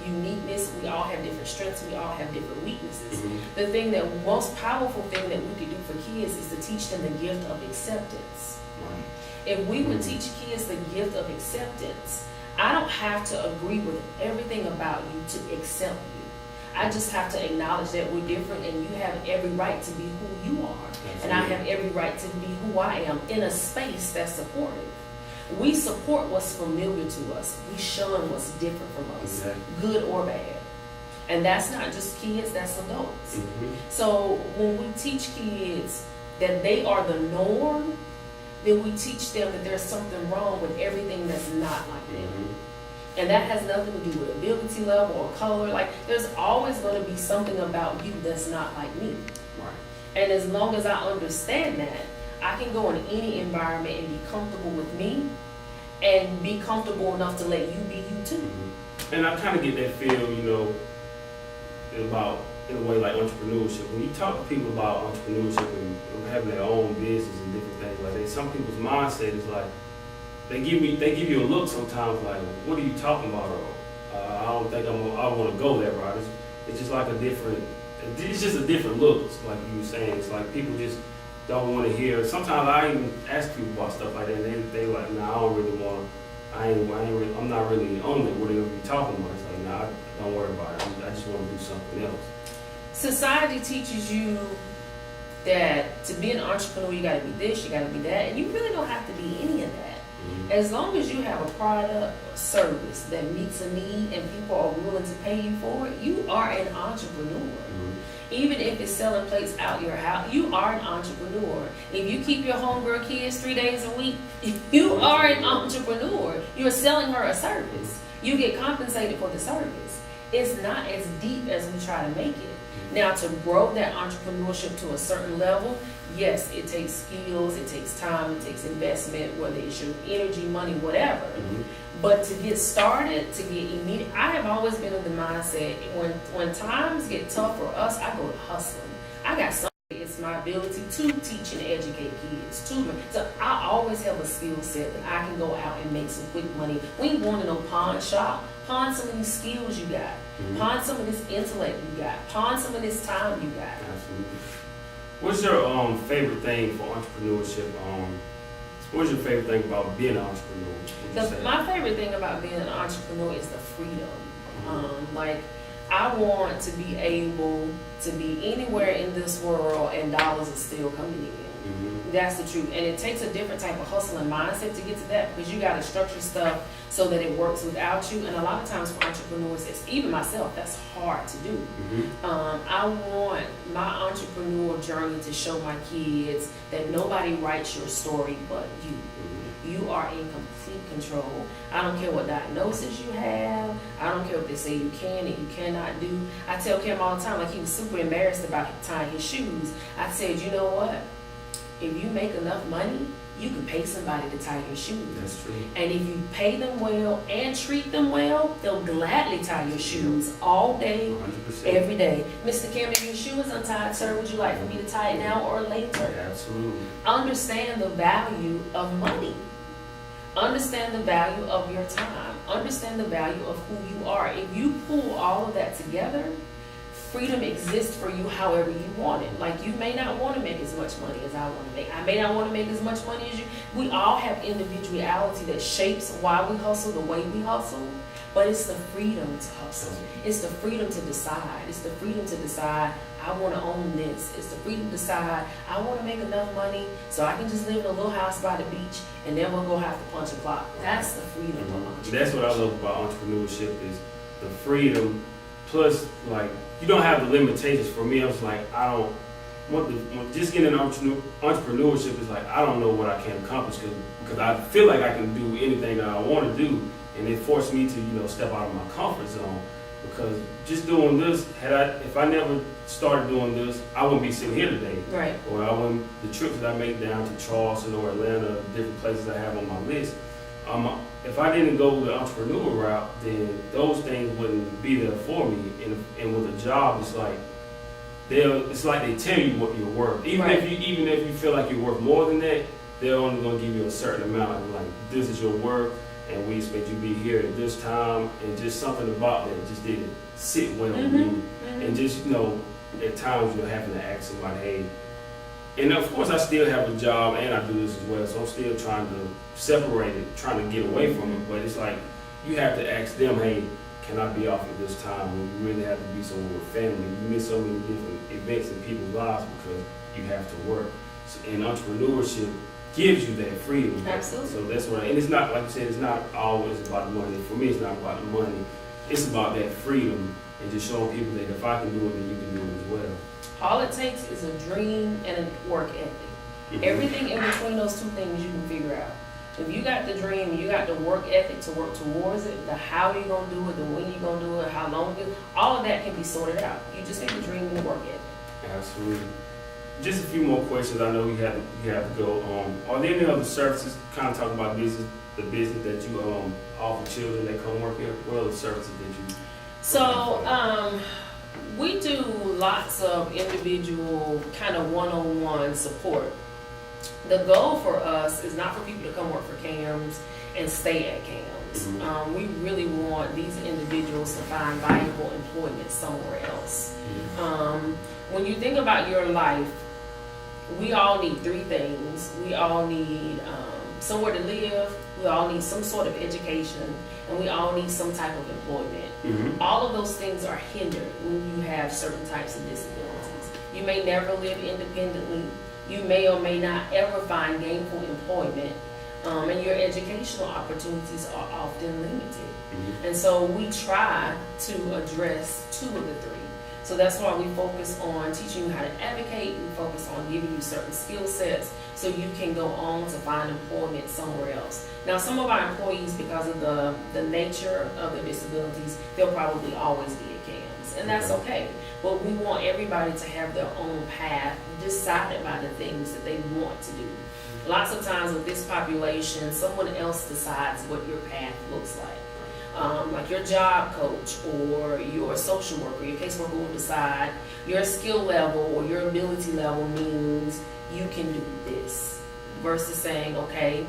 Speaker 2: uniqueness. We all have different strengths. We all have different weaknesses. The most powerful thing that we could do for kids is to teach them the gift of acceptance. If we would teach kids the gift of acceptance, I don't have to agree with everything about you to accept you. I just have to acknowledge that we're different, and you have every right to be who you are. Absolutely. And I have every right to be who I am in a space that's supportive. We support what's familiar to us. We shun what's different from us, exactly. Good or bad. And that's not just kids, that's adults. So when we teach kids that they are the norm, then we teach them that there's something wrong with everything that's not like them. And that has nothing to do with ability level or color. Like, there's always going to be something about you that's not like me. Right. And as long as I understand that, I can go in any environment and be comfortable with me and be comfortable enough to let you be you too.
Speaker 1: And I kind of get that feel, about, in a way, like entrepreneurship. When you talk to people about entrepreneurship and having their own business and different things like that, some people's mindset is like, they give you a look sometimes like, what are you talking about? I don't think I want to go that route. It's just like it's just a different look. It's like you were saying, it's like people just don't want to hear. Sometimes I even ask people about stuff like that, and they like, nah, I don't really want. I'm not really on it. What are you talking about? It's like, nah, don't worry about it. I just want to do something else.
Speaker 2: Society teaches you that to be an entrepreneur, you got to be this, you got to be that, and you really don't have to be any of that. As long as you have a product or service that meets a need and people are willing to pay you for it, you are an entrepreneur. Even if it's selling plates out your house, you are an entrepreneur. If you keep your homegirl kids 3 days a week, you are an entrepreneur. You're selling her a service. You get compensated for the service. it's not as deep as we try to make it. Now, to grow that entrepreneurship to a certain level, yes, it takes skills, it takes time, it takes investment, whether it's your energy, money, whatever. But to get started, to get immediate, I have always been of the mindset when times get tough for us, I go to hustling. I got something. It's my ability to teach and educate kids, tutor. So I always have a skill set that I can go out and make some quick money. We ain't going to no pawn shop. Pawn some of these skills you got. Pawn some of this intellect you got. Pawn some of this time you got.
Speaker 1: Absolutely. What's your favorite thing for entrepreneurship? What's your favorite thing about being an entrepreneur?
Speaker 2: My favorite thing about being an entrepreneur is the freedom. Like, I want to be able to be anywhere in this world and dollars are still coming in. That's the truth. And it takes a different type of hustle and mindset to get to that, because you got to structure stuff so that it works without you. And a lot of times for entrepreneurs, even myself, that's hard to do. I want my entrepreneur journey to show my kids that nobody writes your story but you. You are in complete control. I don't care what diagnosis you have. I don't care what they say you can and you cannot do. I tell Cam all the time, like, he was super embarrassed about tying his shoes. I said, you know what? If you make enough money, you can pay somebody to tie your shoes.
Speaker 1: That's true.
Speaker 2: And if you pay them well and treat them well, they'll gladly tie your shoes all day,
Speaker 1: 100%.
Speaker 2: every day. Mr. Kim, if your shoe is untied, sir, would you like for me to tie it now or later?
Speaker 1: Absolutely.
Speaker 2: Understand the value of money. Understand the value of your time. Understand the value of who you are. If you pull all of that together, freedom exists for you however you want it. Like, you may not want to make as much money as I want to make. I may not want to make as much money as you. We all have individuality that shapes why we hustle the way we hustle. But it's the freedom to hustle. It's the freedom to decide. It's the freedom to decide, I want to own this. It's the freedom to decide, I want to make enough money so I can just live in a little house by the beach and then we'll go have to punch a clock. That's the freedom of entrepreneurship.
Speaker 1: That's what I love about entrepreneurship, is the freedom. Plus, like, you don't have the limitations. For me, I was like, I don't want just getting an entrepreneurship is like, I don't know what I can accomplish, because I feel like I can do anything that I want to do. And it forced me to, step out of my comfort zone, because just doing this, if I never started doing this, I wouldn't be sitting here today.
Speaker 2: Right.
Speaker 1: Or I wouldn't, the trips that I make down to Charleston or Atlanta, different places I have on my list. If I didn't go the entrepreneur route, then those things wouldn't be there for me. And with a job, it's like they tell you what you're worth. Even if you feel like you're worth more than that, they're only gonna give you a certain amount. Like, this is your worth, and we expect you to be here at this time. And just something about that just didn't sit well with me. And just, at times you're having to ask somebody, hey. And of course I still have a job and I do this as well, so I'm still trying to separate it, trying to get away from it. But it's like, you have to ask them, hey, can I be off at this time? When you really have to be somewhere with family. You miss so many different events in people's lives because you have to work. And entrepreneurship gives you that freedom.
Speaker 2: Absolutely.
Speaker 1: So that's what, and it's not, like you said, it's not always about the money. For me, it's not about the money. It's about that freedom and just showing people that if I can do it, then you can do it as well.
Speaker 2: All it takes is a dream and a work ethic. Everything in between those two things you can figure out. If you got the dream and you got the work ethic to work towards it, the how you're going to do it, the when you're going to do it, how long all of that can be sorted out. You just need the dream and the work ethic.
Speaker 1: Absolutely. Just a few more questions. I know you have to go. Are there any other services, kind of talking about business, the business that you offer children that come work here? What other services that you?
Speaker 2: So we do lots of individual kind of one-on-one support. The goal for us is not for people to come work for CAMS and stay at CAMS. We really want these individuals to find valuable employment somewhere else. When you think about your life, we all need three things. We all need somewhere to live, we all need some sort of education, and we all need some type of employment. All of those things are hindered when you have certain types of disabilities. You may never live independently. You may or may not ever find gainful employment, and your educational opportunities are often limited. And so we try to address two of the three. So that's why we focus on teaching you how to advocate. We focus on giving you certain skill sets so you can go on to find employment somewhere else. Now, some of our employees, because of the nature of their disabilities, they'll probably always be at CAMS, and that's okay. But we want everybody to have their own path decided by the things that they want to do. Lots of times with this population, someone else decides what your path looks like your job coach or your social worker, your caseworker will decide your skill level or your ability level means you can do this, versus saying, okay,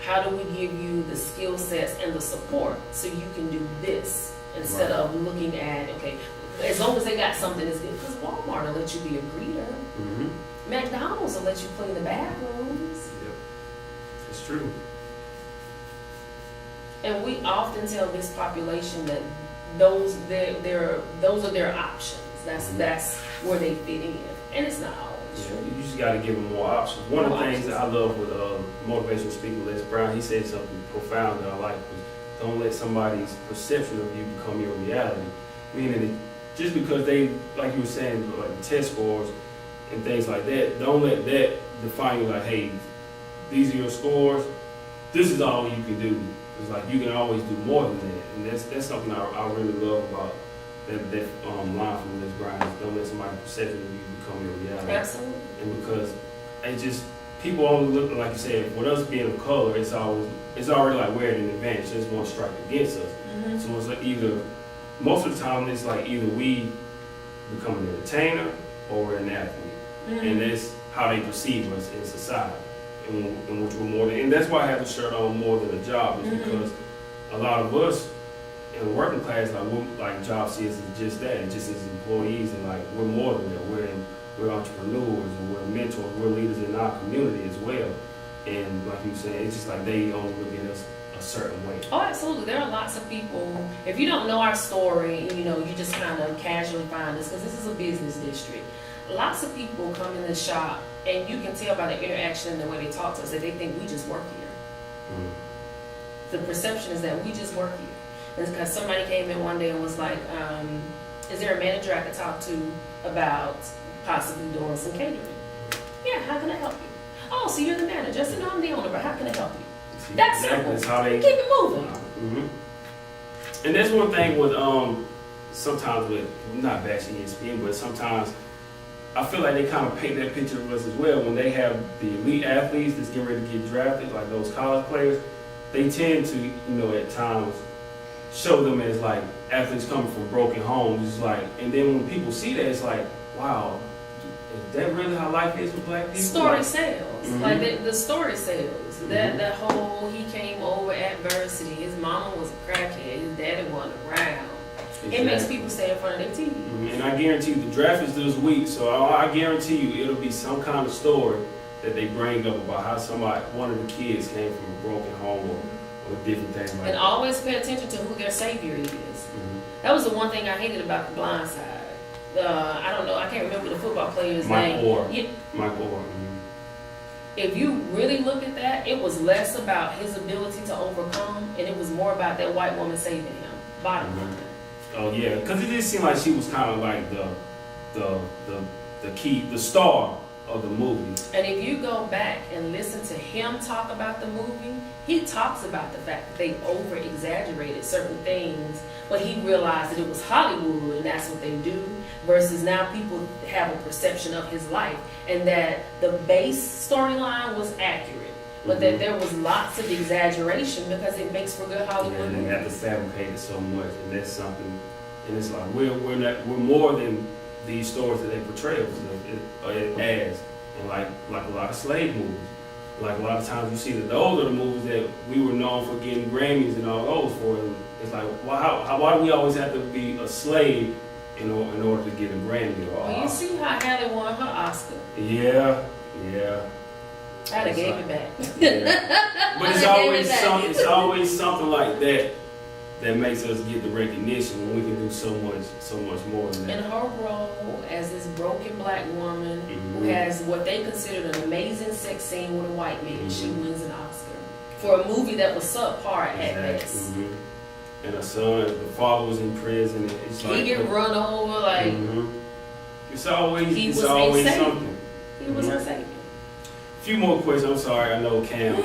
Speaker 2: how do we give you the skill sets and the support so you can do this, instead of looking at, okay, as long as they got something that's good, because Walmart will let you be a greeter. McDonald's will let you clean the bathrooms.
Speaker 1: Yep. It's true.
Speaker 2: And we often tell this population that those are their options. That's where they fit in, and it's not always true.
Speaker 1: You just got to give them more options. One of the things that I love with motivational speaker Les Brown, he said something profound that I like was, don't let somebody's perception of you become your reality. Meaning, just because they, like you were saying, like test scores and things like that, don't let that define you. Like, hey, these are your scores. This is all you can do. It's like you can always do more than that, and that's something I really love about that line from Les Brown. Don't let somebody's perception of you become your reality.
Speaker 2: Absolutely.
Speaker 1: And because it just, people only look, like you said, with us being of color, it's already like we're at an advantage. There's one strike against us. So it's like either, most of the time it's like either we become an entertainer or we're an athlete, and that's how they perceive us in society. In which we're more than, and that's why I have the shirt on more than a job, is because a lot of us in the working class, like job sees as just that, just as employees, and like we're more than that. We're entrepreneurs, and we're mentors, we're leaders in our community as well. And like you said, it's just like they only look at us a certain way.
Speaker 2: Oh, absolutely. There are lots of people, if you don't know our story, you just kind of casually find us, because this is a business district. Lots of people come in the shop, and you can tell by the interaction and the way they talk to us that they think we just work here. The perception is that we just work here. And it's because somebody came in one day and was like, is there a manager I could talk to about possibly doing some catering? Yeah, how can I help you? Oh, so you're the manager. I said, no, I'm the owner, but how can I help you? That's simple.
Speaker 1: That's how they
Speaker 2: keep it moving.
Speaker 1: And that's one thing with sometimes with, not bashing ESPN, but sometimes I feel like they kind of paint that picture of us as well. When they have the elite athletes that's getting ready to get drafted, like those college players, they tend to, at times, show them as like athletes coming from broken homes. It's like, and then when people see that, it's like, wow, is that really how life is with black people?
Speaker 2: Story sells. Like the story sells. That whole, he came over adversity. His mama was a crackhead. His daddy wasn't around. Exactly. It makes people stay in front of their TV.
Speaker 1: And I guarantee you, the draft is this week, so I guarantee you it'll be some kind of story that they bring up about how one of the kids came from a broken home or different things like that.
Speaker 2: And always pay attention to who their savior is. That was the one thing I hated about The Blind Side. I don't know, I can't remember the football player's name.
Speaker 1: Mike Orr.
Speaker 2: If you really look at that, it was less about his ability to overcome, and it was more about that white woman saving him. Bottom line.
Speaker 1: Oh yeah, because it did seem like she was kind of like the star of the movie.
Speaker 2: And if you go back and listen to him talk about the movie, he talks about the fact that they over-exaggerated certain things, but he realized that it was Hollywood and that's what they do, versus now people have a perception of his life, and that the base storyline was accurate, but that there was lots of exaggeration because it makes for good Hollywood movies.
Speaker 1: And they have to fabricate it so much, and that's something. And it's like we're more than these stories that they portray us as, and like a lot of slave movies. Like a lot of times you see that those are the movies that we were known for getting Grammys and all those for. And it's like, why do we always have to be a slave in order to get a Grammy?
Speaker 2: Well, you see how Halle won her Oscar.
Speaker 1: Yeah.
Speaker 2: I'd have gave it back.
Speaker 1: Yeah. But it's always something like that that makes us get the recognition when we can do so much more than that.
Speaker 2: In her role as this broken black woman who has what they considered an amazing sex scene with a white man, she wins an Oscar for a movie that was subpar at best.
Speaker 1: and a son. The father was in prison. It's like
Speaker 2: he get run over like.
Speaker 1: Mm-hmm. It's always
Speaker 2: insane.
Speaker 1: something.
Speaker 2: He was insane.
Speaker 1: A few more questions. I'm sorry. I know Cam.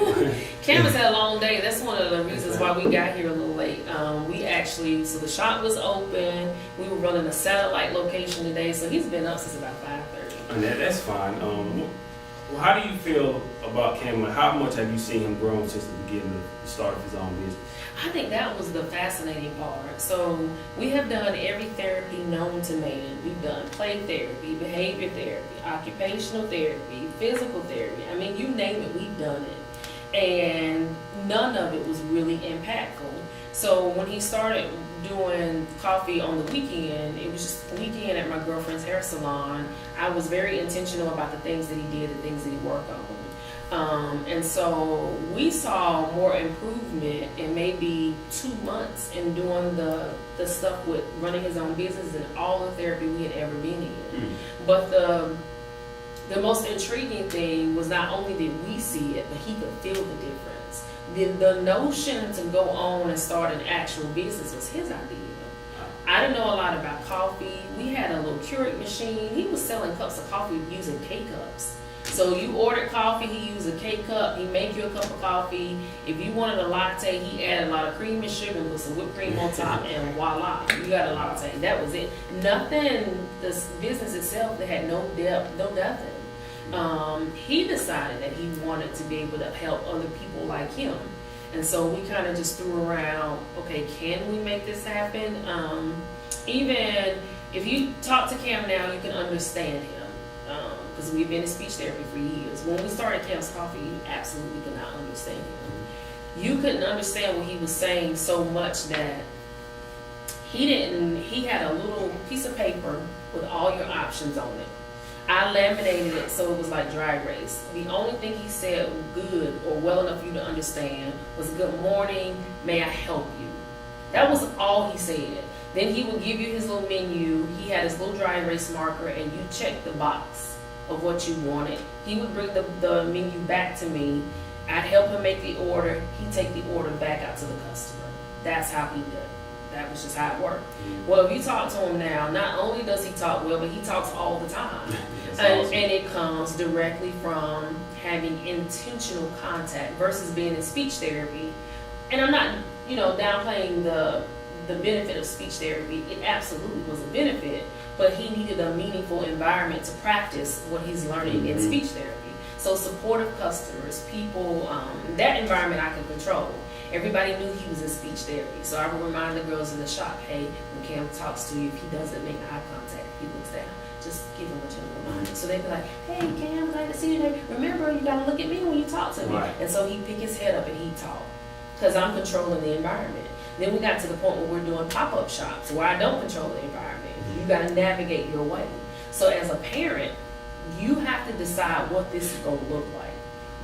Speaker 2: Cam has had a long day. That's one of the reasons why we got here a little late. So the shop was open. We were running a satellite location today, so he's been up since about 5:30.
Speaker 1: And that's fine. Well, how do you feel about Cam? How much have you seen him grow since the beginning of the start of his own business?
Speaker 2: I think that was the fascinating part. So we have done every therapy known to man. We've done play therapy, behavior therapy, occupational therapy, physical therapy. I mean, you name it, we've done it. And none of it was really impactful. So when he started doing coffee on the weekend, it was just the weekend at my girlfriend's hair salon. I was very intentional about the things that he did, the things that he worked on. And so we saw more improvement in maybe 2 months in doing the stuff with running his own business and all the therapy we had ever been in. But the most intriguing thing was not only did we see it, but he could feel the difference. The notion to go on and start an actual business was his idea. I didn't know a lot about coffee. We had a little Keurig machine. He was selling cups of coffee using K-cups. So you ordered coffee, he used a K-cup, he make you a cup of coffee. If you wanted a latte, he added a lot of cream and sugar and put some whipped cream on top, and voila, you got a latte. That was it. Nothing, this business itself, that had no depth, no nothing. He decided that he wanted to be able to help other people like him. And so we kind of just threw around, okay, can we make this happen? Even if you talk to Cam now, you can understand him. Because we've been in speech therapy for years. When we started Cam's Coffee, you absolutely could not understand him. You couldn't understand what he was saying so much that he had a little piece of paper with all your options on it. I laminated it so it was like dry erase. The only thing he said good or well enough for you to understand was good morning, may I help you? That was all he said. Then he would give you his little menu. He had his little dry erase marker, and you check the box of what you wanted. He would bring the menu back to me. I'd help him make the order. He'd take the order back out to the customer. That's how he did it. That was just how it worked. Well, if you talk to him now, not only does he talk well, but he talks all the time. And it comes directly from having intentional contact versus being in speech therapy. And I'm not, downplaying the benefit of speech therapy. It absolutely was a benefit, but he needed a meaningful environment to practice what he's learning in speech therapy. So supportive customers, people, that environment I could control. Everybody knew he was in speech therapy. So I would remind the girls in the shop, hey, when Cam talks to you, if he doesn't make eye contact, he looks down, just give him a gentle reminder. So they'd be like, hey, Cam, glad to see you today. Remember, you got to look at me when you talk to me. Right. And so he'd pick his head up and he'd talk, because I'm controlling the environment. Then we got to the point where we're doing pop-up shops where I don't control the environment. You got to navigate your way. So as a parent, you have to decide what this is going to look like.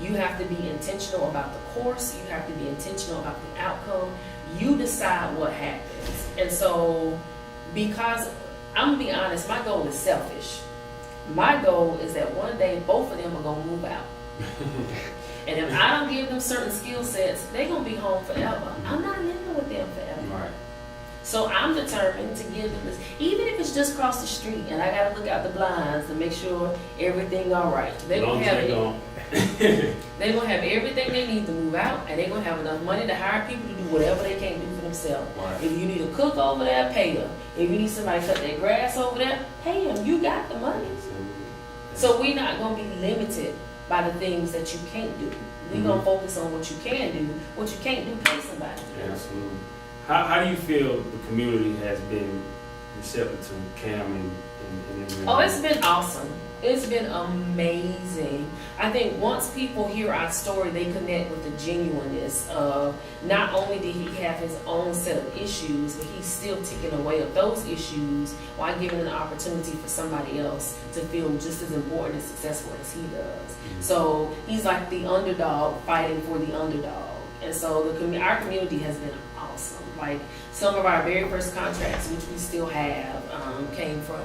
Speaker 2: You have to be intentional about the course. You have to be intentional about the outcome. You decide what happens. And so, because I'm going to be honest, my goal is selfish. My goal is that one day both of them are going to move out. And if I don't give them certain skill sets, they're going to be home forever. I'm not living with them forever. Right. So I'm determined to give them this, even if it's just across the street and I got to look out the blinds to make sure everything all right. They're going to have they're going to have everything they need to move out, and they're going to have enough money to hire people to do whatever they can't do for themselves. Right. If you need a cook over there, pay them. If you need somebody to cut their grass over there, pay them. You got the money. So we're not going to be limited by the things that you can't do. We're going to focus on what you can do. What you can't do, pay somebody.
Speaker 1: Yeah, absolutely. How do you feel the community has been receptive to Cam and everything?
Speaker 2: Oh, it's been awesome. It's been amazing. I think once people hear our story, they connect with the genuineness of not only did he have his own set of issues, but he's still ticking away at those issues while giving an opportunity for somebody else to feel just as important and successful as he does. So he's like the underdog fighting for the underdog. And so our community has been awesome. Like some of our very first contracts, which we still have, came from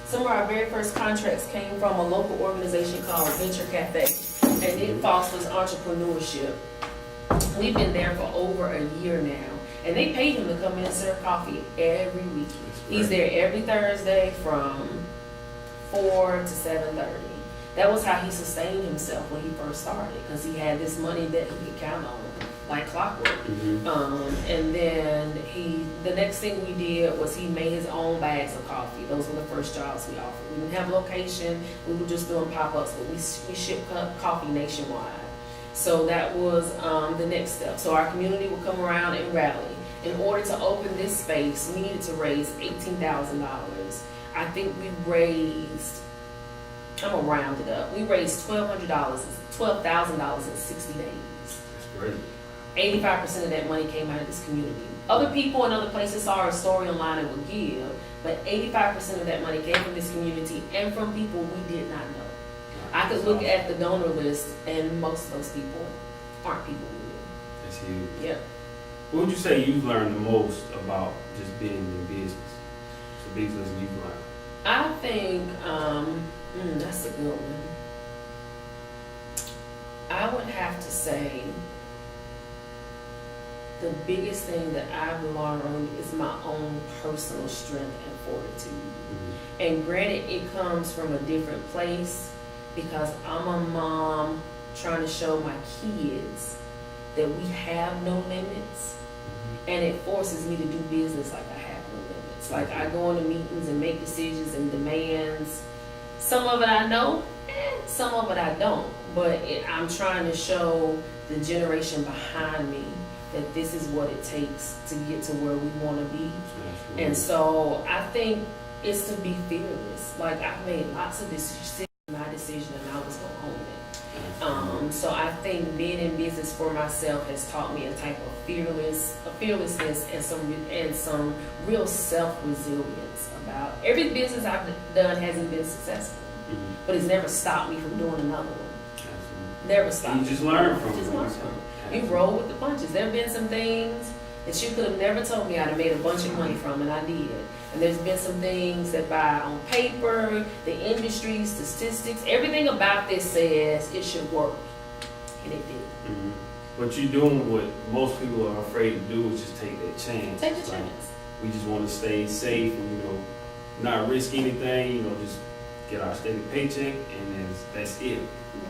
Speaker 2: Some of our very first contracts came from a local organization called Venture Cafe, and it fosters entrepreneurship. We've been there for over a year now. And they paid him to come in and serve coffee every week. He's there every Thursday from 4 to 7:30. That was how he sustained himself when he first started, because he had this money that he could count on like clockwork. And then the next thing we did was he made his own bags of coffee. Those were the first jobs we offered. We didn't have a location. We were just doing pop-ups, but we shipped coffee nationwide. So that was the next step. So our community would come around and rally. In order to open this space, we needed to raise $18,000. I think we raised, I'm gonna round it up. We raised $12,000 in 60 days.
Speaker 1: That's great.
Speaker 2: 85% of that money came out of this community. Other people in other places saw our story online and would give, but 85% of that money came from this community and from people we did not know. I could look at the donor list, and most of those people aren't people we knew.
Speaker 1: That's huge.
Speaker 2: Yeah.
Speaker 1: What would you say you've learned the most about just being in business? It's the biggest lesson you've learned.
Speaker 2: I think that's a good one. I would have to say the biggest thing that I've learned is my own personal strength and fortitude. And granted, it comes from a different place, because I'm a mom trying to show my kids that we have no limits, and it forces me to do business like I have no limits. Like, I go into meetings and make decisions and demands. Some of it I know, some of it I don't, but I'm trying to show the generation behind me that this is what it takes to get to where we want to be. Absolutely. And so I think it's to be fearless. Like, I've made lots of decisions, my decision, and I was going to own it. So I think being in business for myself has taught me a type of fearlessness and some real self-resilience about every business I've done hasn't been successful, but it's never stopped me from doing another one. Absolutely. Never stopped.
Speaker 1: You just learn from it.
Speaker 2: You roll with the punches. There have been some things that you could have never told me I'd have made a bunch of money from, and I did. And there's been some things that by on paper, the industry, statistics, everything about this says it should work. And it did.
Speaker 1: But you're doing what most people are afraid to do, is just take that chance.
Speaker 2: Take the chance.
Speaker 1: We just want to stay safe and, not risk anything, just get our steady paycheck, and that's it.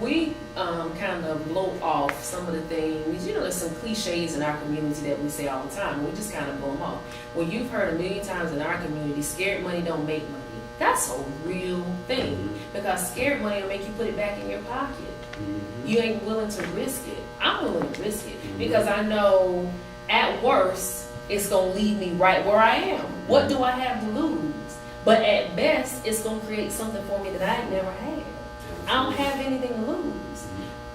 Speaker 2: We kind of blow off some of the things, there's some cliches in our community that we say all the time. We just kind of blow them off. Well, you've heard a million times in our community, scared money don't make money. That's a real thing, because scared money will make you put it back in your pocket. You ain't willing to risk it. I'm willing to risk it, because I know at worst, it's going to leave me right where I am. What do I have to lose? But at best, it's going to create something for me that I ain't never had. I don't have anything to lose.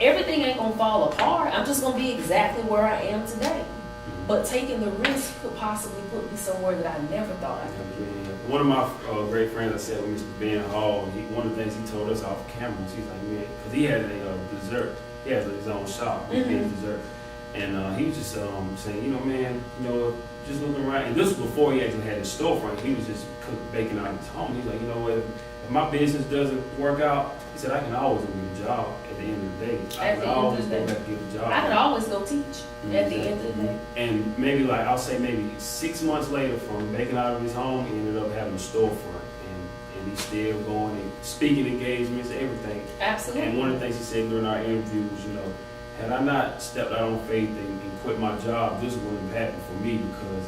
Speaker 2: Everything ain't going to fall apart. I'm just going to be exactly where I am today. But taking the risk could possibly put me somewhere that I never thought I could be.
Speaker 1: One of my great friends, I said with Mr. Ben Hall, one of the things he told us off camera, he's like, man, because he had a dessert. He has his own shop, dessert. And he was just saying, man, just looking around. And this was before he actually had his storefront. He was just baking out of his home. He's like, what, if my business doesn't work out, he said, I can always go get a job at the end of the day. I can always go back and get a job.
Speaker 2: I could always go teach at the end of the day.
Speaker 1: And maybe I'll say maybe 6 months later from baking out of his home, he ended up having a storefront. And he's still going and speaking engagements, everything.
Speaker 2: Absolutely.
Speaker 1: And one of the things he said during our interview was, had I not stepped out on faith and quit my job, this wouldn't have happened for me, because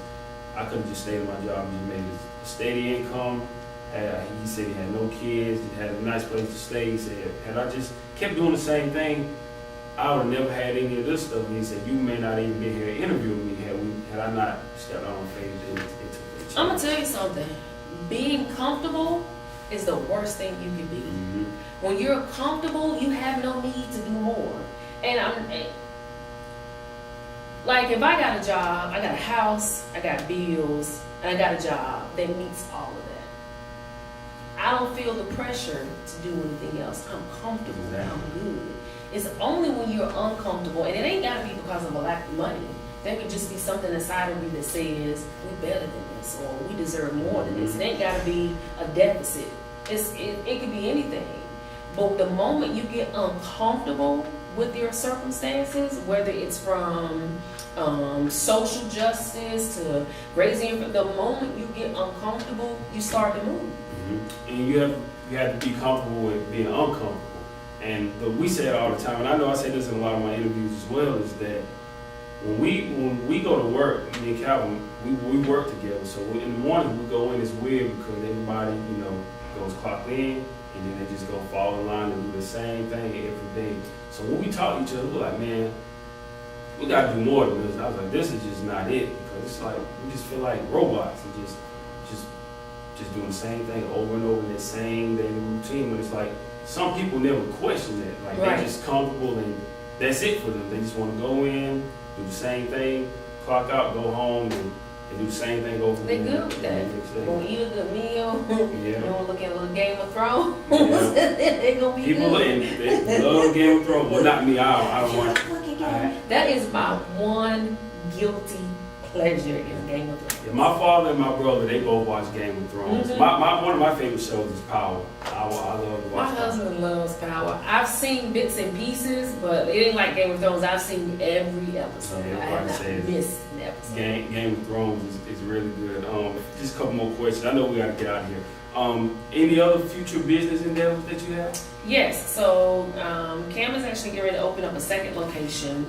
Speaker 1: I could have just stayed at my job and just made a steady income. He said he had no kids, he had a nice place to stay. He said, had I just kept doing the same thing, I would have never had any of this stuff. And he said, you may not even be here interviewing me had I not stepped out on faith into it.
Speaker 2: I'm going to tell you something. Being comfortable is the worst thing you can be. When you're comfortable, you have no need to do more. And like, if I got a job, I got a house, I got bills, and I got a job that meets all of that, I don't feel the pressure to do anything else. I'm comfortable. I'm good. It's only when you're uncomfortable, and it ain't got to be because of a lack of money. There could just be something inside of you that says, we're better than this, or we deserve more than this. It ain't got to be a deficit. It could be anything. But the moment you get uncomfortable with your circumstances, whether it's from social justice to raising, the moment you get uncomfortable, you start to move.
Speaker 1: Mm-hmm. And you have to be comfortable with being uncomfortable. And we say it all the time, and I know I say this in a lot of my interviews as well, is that when we go to work, me and Calvin, we work together. So in the morning we go in, it's weird because everybody, goes clock in, and then they just go fall in line and do the same thing every day. So when we talk to each other, we're like, man, we gotta do more than this. And I was like, this is just not it, because it's like we just feel like robots and just doing the same thing over and over in that same daily routine. But it's like some people never question that. Like
Speaker 2: Right.
Speaker 1: they're just comfortable and that's it for them. They just want to go in, do the same thing, clock out, go home, and do the same thing over
Speaker 2: They
Speaker 1: again
Speaker 2: good with
Speaker 1: the
Speaker 2: that.
Speaker 1: next day.
Speaker 2: Gonna eat a good meal.
Speaker 1: Yeah.
Speaker 2: You wanna look at a little Game of Thrones.
Speaker 1: Yeah.
Speaker 2: They gonna be
Speaker 1: People
Speaker 2: good.
Speaker 1: they love Game of Thrones. Well, not me. I don't want.
Speaker 2: That is my one guilty pleasure in Game of Thrones.
Speaker 1: Yeah, my father and my brother, they both watch Game of Thrones.
Speaker 2: Mhm.
Speaker 1: One of my favorite shows is Power. I love to
Speaker 2: My
Speaker 1: watch Power.
Speaker 2: husband loves Power. I've seen bits and pieces, but it ain't like Game of Thrones. I've seen every episode.
Speaker 1: Yeah,
Speaker 2: I have
Speaker 1: everybody
Speaker 2: not
Speaker 1: says
Speaker 2: missed an episode.
Speaker 1: Game of Thrones is really good. Just a couple more questions. I know we got to get out of here. Any other future business endeavors that you have?
Speaker 2: Yes, so Cam is actually getting ready to open up a second location.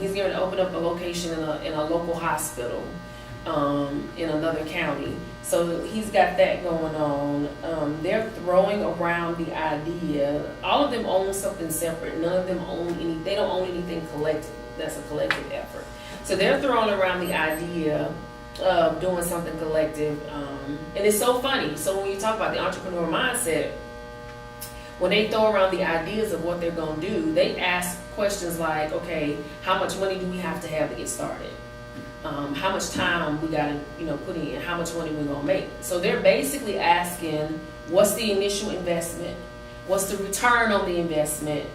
Speaker 2: He's going to open up a location in a local hospital in another county. So he's got that going on. They're throwing around the idea. All of them own something separate. None of them own any. They don't own anything collective. That's a collective effort. So they're throwing around the idea of doing something collective. And it's so funny. So when you talk about the entrepreneur mindset, when they throw around the ideas of what they're going to do, they ask questions like, okay, how much money do we have to get started? How much time we got to put in? How much money we're going to make? So they're basically asking, what's the initial investment? What's the return on the investment?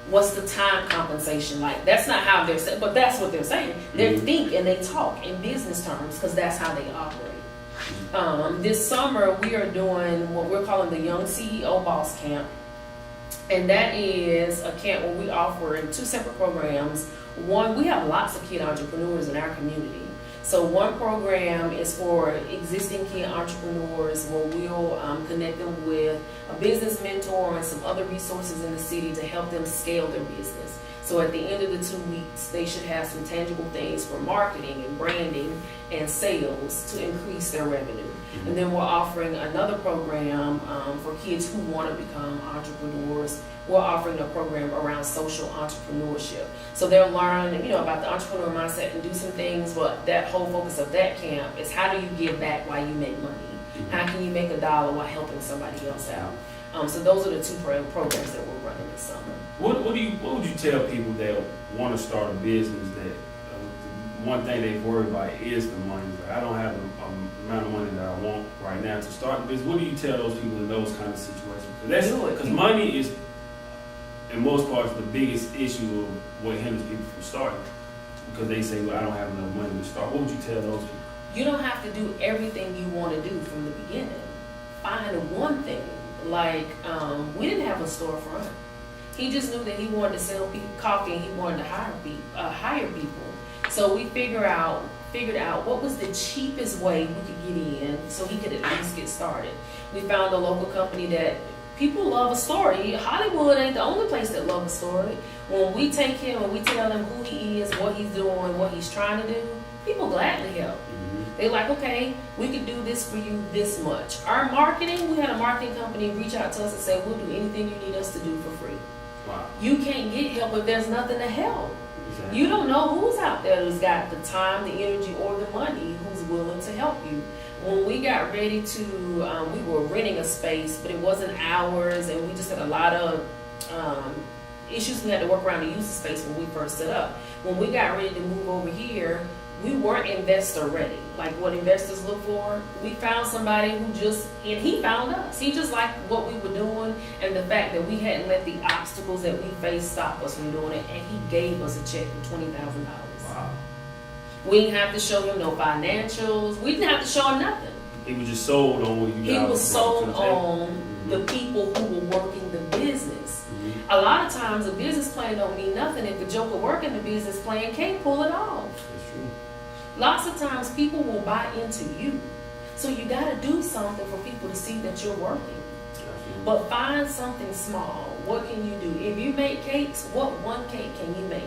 Speaker 2: What's the time compensation like? That's not how they're saying, but that's what they're saying. They think and they talk in business terms because that's how they operate. This summer, we are doing what we're calling the Young CEO Boss Camp. And that is a camp where we offer two separate programs. One, we have lots of kid entrepreneurs in our community. So one program is for existing kid entrepreneurs where we'll connect them with a business mentor and some other resources in the city to help them scale their business. So at the end of the 2 weeks, they should have some tangible things for marketing and branding and sales to increase their revenue. And then we're offering another program for kids who want to become entrepreneurs. We're offering a program around social entrepreneurship. So they'll learn, about the entrepreneur mindset and do some things, but that whole focus of that camp is how do you give back while you make money? How can you make $1 while helping somebody else out? So those are the two programs that we're running this summer.
Speaker 1: What would you tell people that want to start a business that one thing they've worried about is the money? Like, I don't have the amount of money that I want right now to start a business. What do you tell those people in those kind of situations? Because money is, in most parts, the biggest issue of what hinders people from starting. Because they say, well, I don't have enough money to start. What would you tell those people?
Speaker 2: You don't have to do everything you want to do from the beginning. Find one thing. Like, we didn't have a storefront. He just knew that he wanted to sell people coffee and he wanted to hire people. So we figured out what was the cheapest way we could get in so he could at least get started. We found a local company that people love a story. Hollywood ain't the only place that loves a story. When we take him and we tell him who he is, what he's doing, what he's trying to do, people gladly help. They're like, okay, we could do this for you this much. Our marketing, we had a marketing company reach out to us and say, we'll do anything you need us to do for free.
Speaker 1: Wow.
Speaker 2: You can't get help if there's nothing to help.
Speaker 1: Exactly.
Speaker 2: You don't know who's out there who's got the time, the energy, or the money who's willing to help you. When we got ready to, we were renting a space, but it wasn't ours, and we just had a lot of issues we had to work around to use the space when we first set up. When we got ready to move over here, we weren't investor ready. Like what investors look for, we found somebody who and he found us. He just liked what we were doing and the fact that we hadn't let the obstacles that we faced stop us from doing it, and he gave us a check for $20,000.
Speaker 1: Wow.
Speaker 2: We didn't have to show him no financials. We didn't have to show him nothing.
Speaker 1: He was just sold on what you guys.
Speaker 2: He was sold on the people who were working the business a lot of times a business plan don't mean nothing if the joker working the business plan can't pull it off.
Speaker 1: That's true.
Speaker 2: Lots of times people will buy into you. So you got to do something for people to see that you're working.
Speaker 1: Absolutely.
Speaker 2: But find something small. What can you do? If you make cakes, what one cake can you make?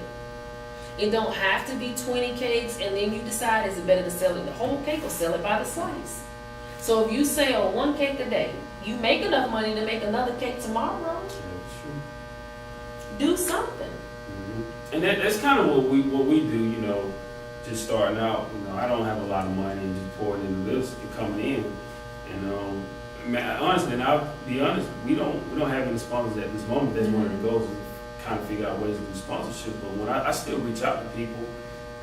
Speaker 2: It don't have to be 20 cakes, and then you decide is it better to sell it the whole cake or sell it by the slice. So if you sell one cake a day, you make enough money to make another cake tomorrow.
Speaker 1: That's true.
Speaker 2: Do something.
Speaker 1: Mm-hmm. And that's kind of what we do, you know, just starting out. You know, I don't have a lot of money and just pouring into this and coming in. And man, honestly, and I'll be honest, we don't have any sponsors at this moment. That's one of the goals, is kind of figure out ways to do sponsorship. But when I still reach out to people,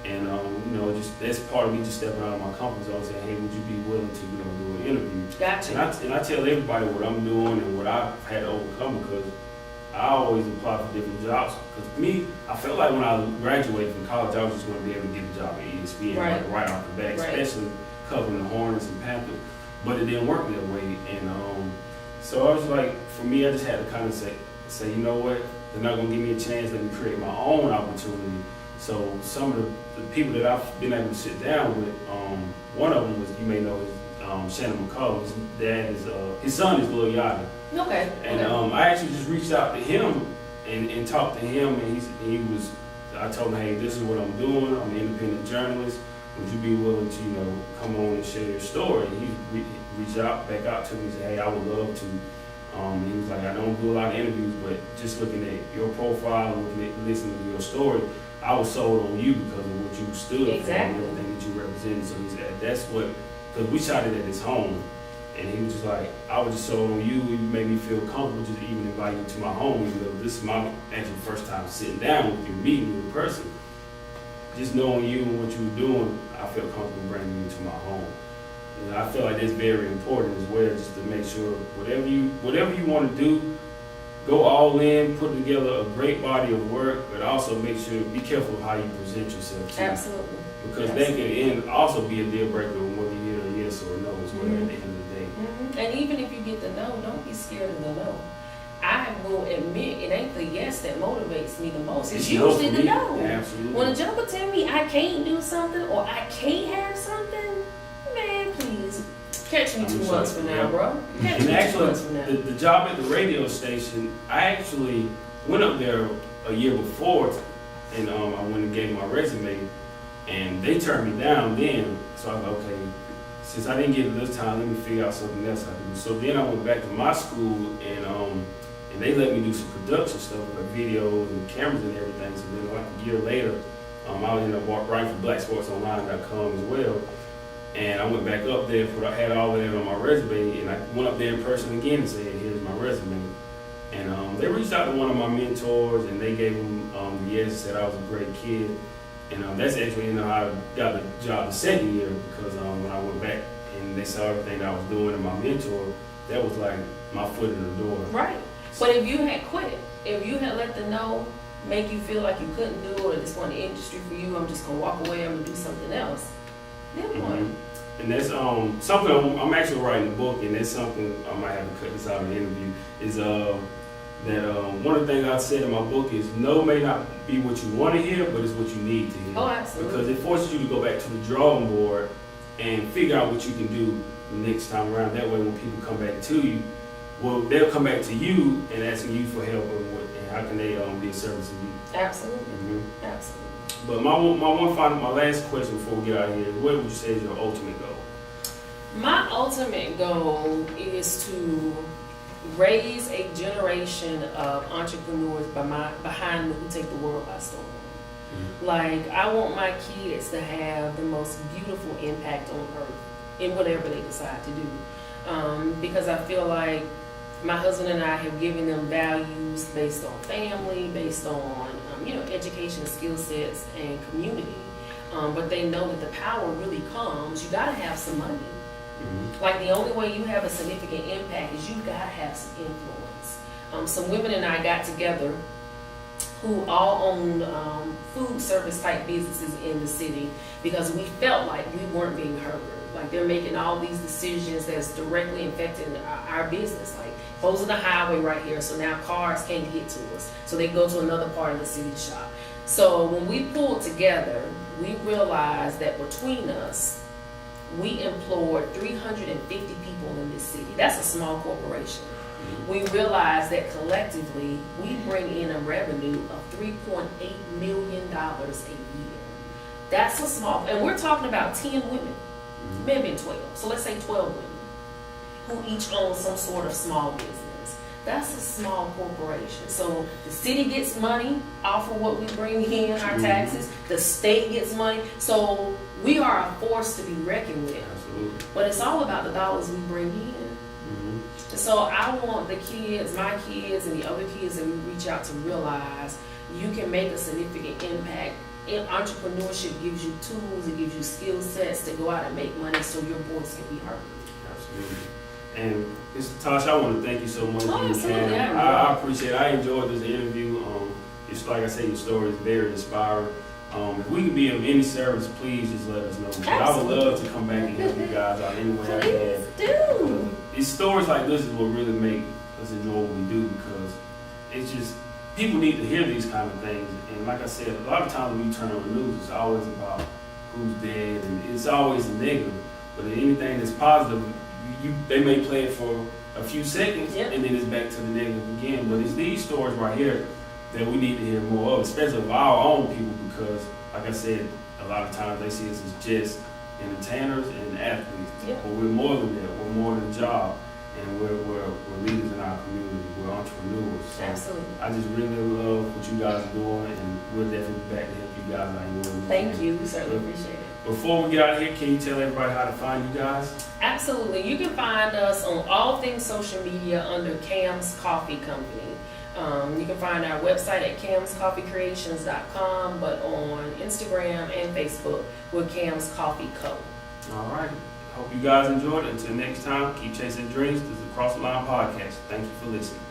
Speaker 1: and you know, just that's part of me just stepping out of my comfort zone, saying, hey, would you be willing to, you know, do an interview?
Speaker 2: Gotcha.
Speaker 1: And I tell everybody what I'm doing and what I've had to overcome, because I always apply for different jobs. Because me, I felt like when I graduated from college, I was just going to be able to get a job at ESPN right off the bat, especially covering the Hornets and Panthers. But it didn't work that way, and so I was like, for me, I just had to kind of say, you know what, they're not gonna give me a chance. Let me create my own opportunity. So some of the people that I've been able to sit down with, one of them was, you may know, is Shannon McCullough. His dad is his son is Lil Yachty.
Speaker 2: Okay.
Speaker 1: And I actually just reached out to him and talked to him, and I told him, hey, this is what I'm doing. I'm an independent journalist. Would you be willing to, you know, come on and share your story? And he reached back out to me and said, hey, I would love to. He was like, I don't do a lot of interviews, but just looking at your profile and listening to your story, I was sold on you because of what you stood for and everything that you represented. So he said, that's what, because we shot it at his home. And he was just like, I was just sold on you. You made me feel comfortable just even invite you to my home, even though this is my actual first time sitting down with you, meeting you in person. Just knowing you and what you were doing, I felt comfortable bringing you to my home. And I feel like that's very important as well, just to make sure whatever you want to do, go all in, put together a great body of work, but also make sure, be careful of how you present yourself too.
Speaker 2: Absolutely.
Speaker 1: Because that can also be a deal breaker on whether you get a yes or a no as well at the end of the day.
Speaker 2: And even if you get the no, don't be scared of the no. I will admit, it ain't the yes that motivates me the most. It's usually the no.
Speaker 1: Absolutely.
Speaker 2: When a joker tell me I can't do something or I can't have something, man, please catch me 2 months from now, bro. Catch me 2 months from now.
Speaker 1: The job at the radio station, I actually went up there a year before, and I went and gave my resume, and they turned me down then. So I was like, okay, since I didn't get it this time, let me figure out something else I can do. So then I went back to my school, and they let me do some production stuff, like videos and cameras and everything. So then like a year later, I ended up writing for blacksportsonline.com as well. And I went back up there, had all of that on my resume, and I went up there in person again and said, here's my resume. And they reached out to one of my mentors, and they gave them the yes, said I was a great kid. And that's actually, you know, how I got the job the second year, because when I went back and they saw everything that I was doing and my mentor, that was like my foot in the door.
Speaker 2: Right. But if you had quit, if you had let the no make you feel like you couldn't do it, or this wasn't the industry for you, I'm just going to walk away, I'm going to do something else, then what?
Speaker 1: And that's something I'm actually writing a book, and that's something I might have to cut this out of the interview, is that one of the things I said in my book is no may not be what you want to hear, but it's what you need to hear.
Speaker 2: Oh, absolutely.
Speaker 1: Because it forces you to go back to the drawing board and figure out what you can do the next time around. That way when people come back to you, well, they'll come back to you and asking you for help and how can they be of service to you.
Speaker 2: Absolutely. Absolutely.
Speaker 1: But my last question before we get out of here is, what would you say is your ultimate goal?
Speaker 2: My ultimate goal is to raise a generation of entrepreneurs behind me who take the world by storm. Like, I want my kids to have the most beautiful impact on earth in whatever they decide to do. Because I feel like my husband and I have given them values based on family, based on education, skill sets, and community. But they know that the power really comes. You gotta have some money. Like, the only way you have a significant impact is you gotta have some influence. Some women and I got together who all owned food service type businesses in the city because we felt like we weren't being heard. Like, they're making all these decisions that's directly affecting our business. Like, closing the highway right here, so now cars can't get to us. So they go to another part of the city to shop. So when we pulled together, we realized that between us, we employed 350 people in this city. That's a small corporation. We realized that collectively, we bring in a revenue of $3.8 million a year. That's a small, and we're talking about 10 women, maybe 12. So let's say 12 women who each own some sort of small business. That's a small corporation. So the city gets money off of what we bring in, our taxes. The state gets money. So we are a force to be reckoned with.
Speaker 1: Absolutely.
Speaker 2: But it's all about the dollars we bring in. And so I want the kids, my kids, and the other kids that we reach out to realize you can make a significant impact. And entrepreneurship gives you tools, it gives you skill sets to go out and make money so your voice can be heard.
Speaker 1: Absolutely. And Ms. Latasha, I want to thank you so much.
Speaker 2: Absolutely.
Speaker 1: I appreciate it. I enjoyed this interview. It's like I say, your story is very inspiring. If we can be of any service, please just let us know. But I would love to come back and help you guys out any way I can.
Speaker 2: Please do.
Speaker 1: It's stories like this is what really make us enjoy what we do, because it's just, people need to hear these kind of things. And like I said, a lot of times when you turn on the news, it's always about who's dead, and it's always a negative. But anything that's positive, they may play it for a few seconds, and then it's back to the negative again. But it's these stories right here that we need to hear more of, especially of our own people, because like I said, a lot of times they see us as just entertainers and athletes. But we're more than that. We're more than a job, and we're leaders in our community. We're entrepreneurs. So
Speaker 2: Absolutely.
Speaker 1: I just really love what you guys are doing, and we'll definitely be back to help you guys out.
Speaker 2: Thank you. We certainly appreciate it.
Speaker 1: Before we get out of here, can you tell everybody how to find you guys?
Speaker 2: Absolutely. You can find us on all things social media under Cam's Coffee Company. You can find our website at camscoffeecreations.com, but on Instagram and Facebook, we're Cam's Coffee Co.
Speaker 1: All right. Hope you guys enjoyed it. Until next time, keep chasing dreams. This is the Cross the Line Podcast. Thank you for listening.